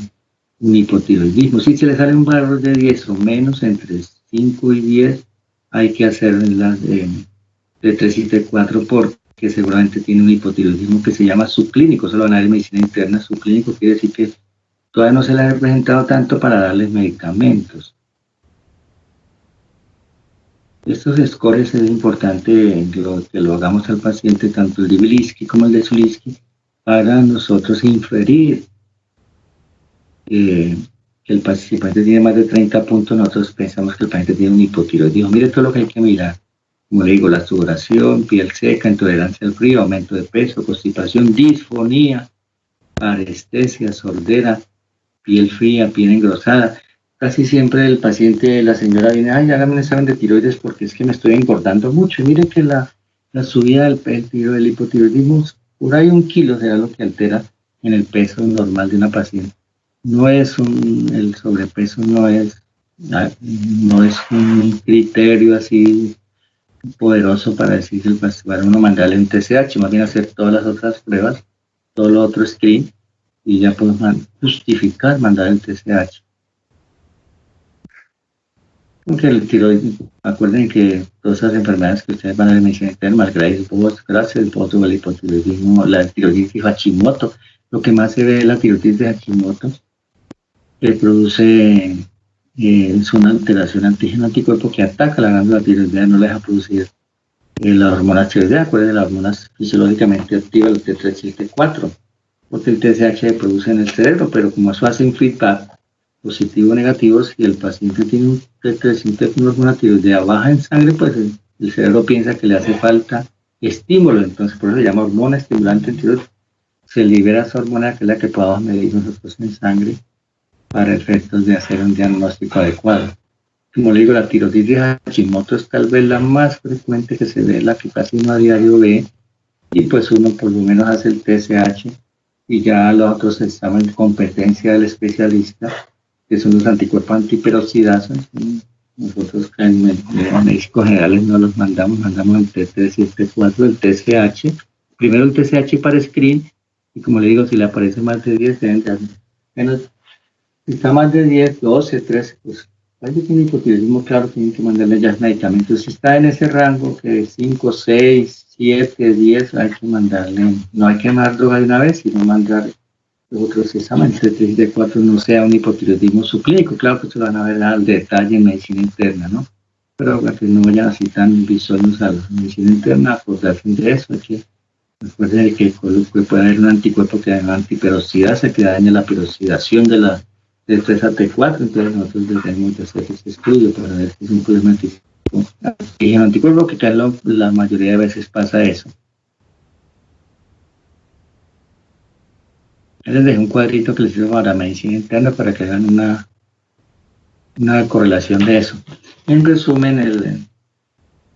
un hipotiroidismo. Si se le sale un valor de 10 o menos, entre 5 y 10, hay que hacer las de T3 y T4 porque seguramente tiene un hipotiroidismo que se llama subclínico. Eso lo van a ver en medicina interna. Subclínico quiere decir que todavía no se le ha presentado tanto para darles medicamentos. Estos scores es importante que lo hagamos al paciente, tanto el de Zuriski como el de Zuriski, para nosotros inferir que el paciente tiene más de 30 puntos. Nosotros pensamos que el paciente tiene un hipotiroidismo. Mire todo lo que hay que mirar. Como le digo, la sudoración, piel seca, intolerancia al frío, aumento de peso, constipación, disfonía, parestesia, sordera, piel fría, piel engrosada. Casi siempre el paciente, la señora viene, ay, hágame un examen de tiroides porque es que me estoy engordando mucho. Y mire que la subida del hipotiroidismo, por ahí 1 kilo será lo que altera en el peso normal de una paciente. El sobrepeso no es un criterio así poderoso para decir que para uno mandarle un TSH, más bien hacer todas las otras pruebas, todo lo otro screen, y ya podemos justificar mandar el TSH. Porque el tiroides, acuerden que todas esas enfermedades que ustedes van a ver en medicina interna, Gracias, el voto, el hipotiroidismo, la tiroiditis Hashimoto, lo que más se ve es la tiroiditis de Hashimoto, que produce es una alteración antígeno-anticuerpo que ataca la glándula tiroidea, no le deja producir la hormona tiroidea. Acuérdense, las hormonas fisiológicamente activas, el T3 y el T4, porque el TSH se produce en el cerebro, pero como eso hace un feedback positivo o negativo, si el paciente tiene un T3 y un T4, una hormona tiroidea baja en sangre, pues el cerebro piensa que le hace falta estímulo, entonces por eso se llama hormona estimulante en tiroides. Se libera esa hormona que es la que podamos medir nosotros en sangre para efectos de hacer un diagnóstico adecuado. Como le digo, la tiroiditis Hashimoto es tal vez la más frecuente que se ve, la que casi uno a diario ve, y pues uno por lo menos hace el TSH y ya los otros exámenes de competencia del especialista, que son los anticuerpos antiperoxidasa. Nosotros en médicos generales no los mandamos el T3 y el T4, el TSH. Primero el TSH para screen, y como le digo, si le aparece más de 10, deben de hacer menos. Si está más de 10, 12, 13, pues alguien tiene hipotiroidismo, claro, tienen que mandarle ya medicamentos. Si está en ese rango, que 5, 6, 7, 10, hay que mandarle, no hay que mandar droga de una vez, sino mandar los otros exámenes, de 3 y de 4, no sea un hipotiroidismo subclínico. Claro que se van a ver al detalle en medicina interna, ¿no? Pero para que no vayan así tan visuales a la medicina interna, acordarse de eso, que recuerden que puede haber un anticuerpo que daña la antiperoxidasa, que daña la peroxidación de 3 a T4, entonces nosotros tenemos que hacer este estudio para ver si es un problema anticuerpo, que la mayoría de veces pasa eso. Les dejé un cuadrito que les sirve para medicina interna para que hagan una correlación de eso. En resumen,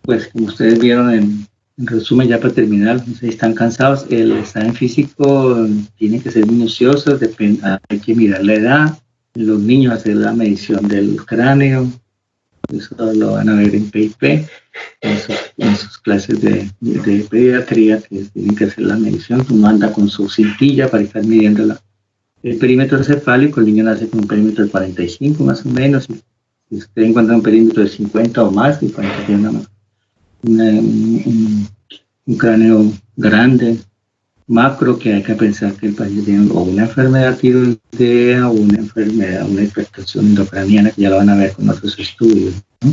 pues como ustedes vieron, en resumen, ya para terminar, no sé si están cansados, el examen físico tiene que ser minucioso, hay que mirar la edad, los niños hacer la medición del cráneo, eso lo van a ver en PIP, en sus clases de pediatría, que tienen que hacer la medición. Uno anda con su cintilla para estar midiendo el perímetro cefálico. El niño nace con un perímetro de 45 más o menos, si usted encuentra un perímetro de 50 o más, y para que tenga un cráneo grande, macro, que hay que pensar que el paciente tiene o una enfermedad tiroidea o una infección endocraniana, que ya lo van a ver con otros estudios, ¿no?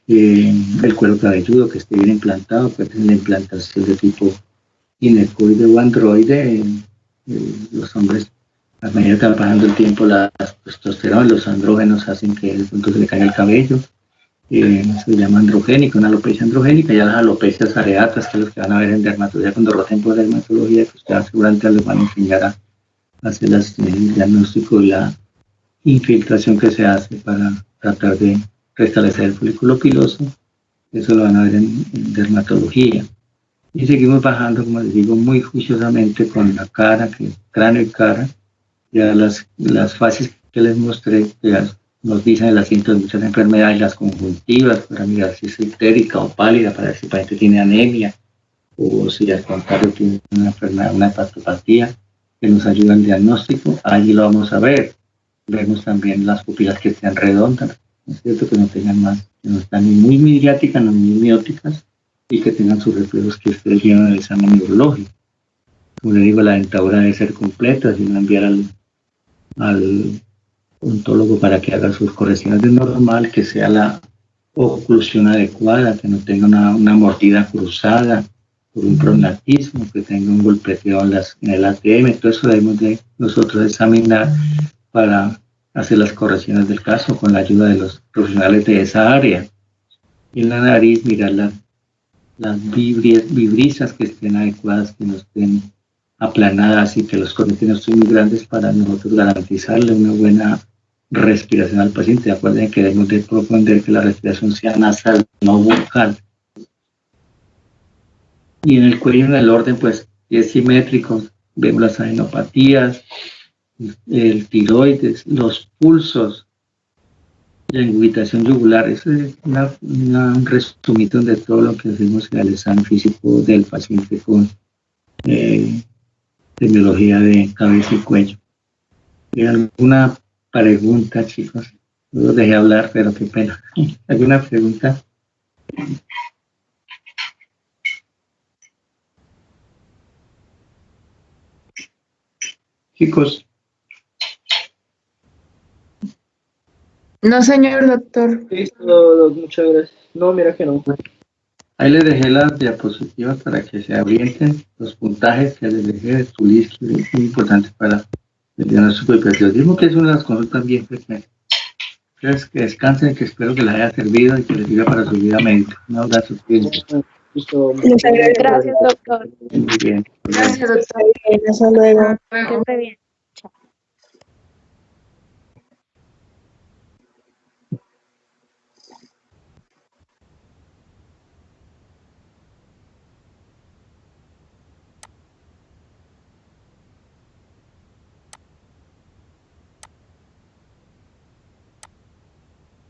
El cuero cabelludo que esté bien implantado, puede tener la implantación de tipo ginecoide o androide, los hombres, a medida que va pasando el tiempo, las testosterona, los andrógenos hacen que de pronto se le caiga el cabello. Se llama androgénica, una alopecia androgénica. Ya las alopecias areatas, que es lo que van a ver en dermatología, cuando roten por dermatología, que ustedes seguramente les van a enseñar a hacer el diagnóstico y la infiltración que se hace para tratar de restablecer el folículo piloso. Eso lo van a ver en dermatología. Y seguimos bajando, como les digo, muy juiciosamente con la cara, cráneo y cara. Ya las fases que les mostré, que ya nos dicen el asiento de muchas enfermedades, las conjuntivas, para mirar si es ictérica o pálida, para ver si el paciente tiene anemia, o si al contrario tiene una enfermedad, una hepatopatía, que nos ayuda al diagnóstico. Allí lo vamos a ver. Vemos también las pupilas que sean redondas, ¿no es cierto? Que no tengan más, que no están ni muy mediáticas, ni muy mióticas, y que tengan sus reflejos que ustedes vieron en el examen neurológico. Como le digo, la dentadura debe ser completa, si no enviar al odontólogo para que haga sus correcciones de normal, que sea la oclusión adecuada, que no tenga una mordida cruzada por un prognatismo, que tenga un golpeteo en el ATM. Todo eso debemos de nosotros examinar para hacer las correcciones del caso con la ayuda de los profesionales de esa área. Y en la nariz mirar las vibrisas que estén adecuadas, que no estén aplanadas y que los cornetes no estén muy grandes, para nosotros garantizarle una buena respiración al paciente. Acuérdense que debemos de propender que la respiración sea nasal, no bucal. Y en el cuello, en el orden, pues, es simétrico. Vemos las adenopatías, el tiroides, los pulsos, la ingurgitación yugular. Eso es un resumito de todo lo que hacemos en el examen físico del paciente con tecnología de cabeza y cuello. ¿Hay alguna pregunta, chicos? No los dejé hablar, pero qué pena. ¿Alguna pregunta? Chicos. No, señor doctor. Listo, muchas gracias. No, mira que no. Ahí les dejé las diapositivas para que se orienten los puntajes que les dejé de tu lista, es muy importante para el diagnóstico de hipertiroidismo, que es una de las consultas bien frecuentes. Entonces, que descansen, que espero que les haya servido y que les sirva para su vida médica. Un abrazo. Listo. Muchas gracias, doctor. Muy bien. Gracias, doctor. Hasta luego. Siempre bien.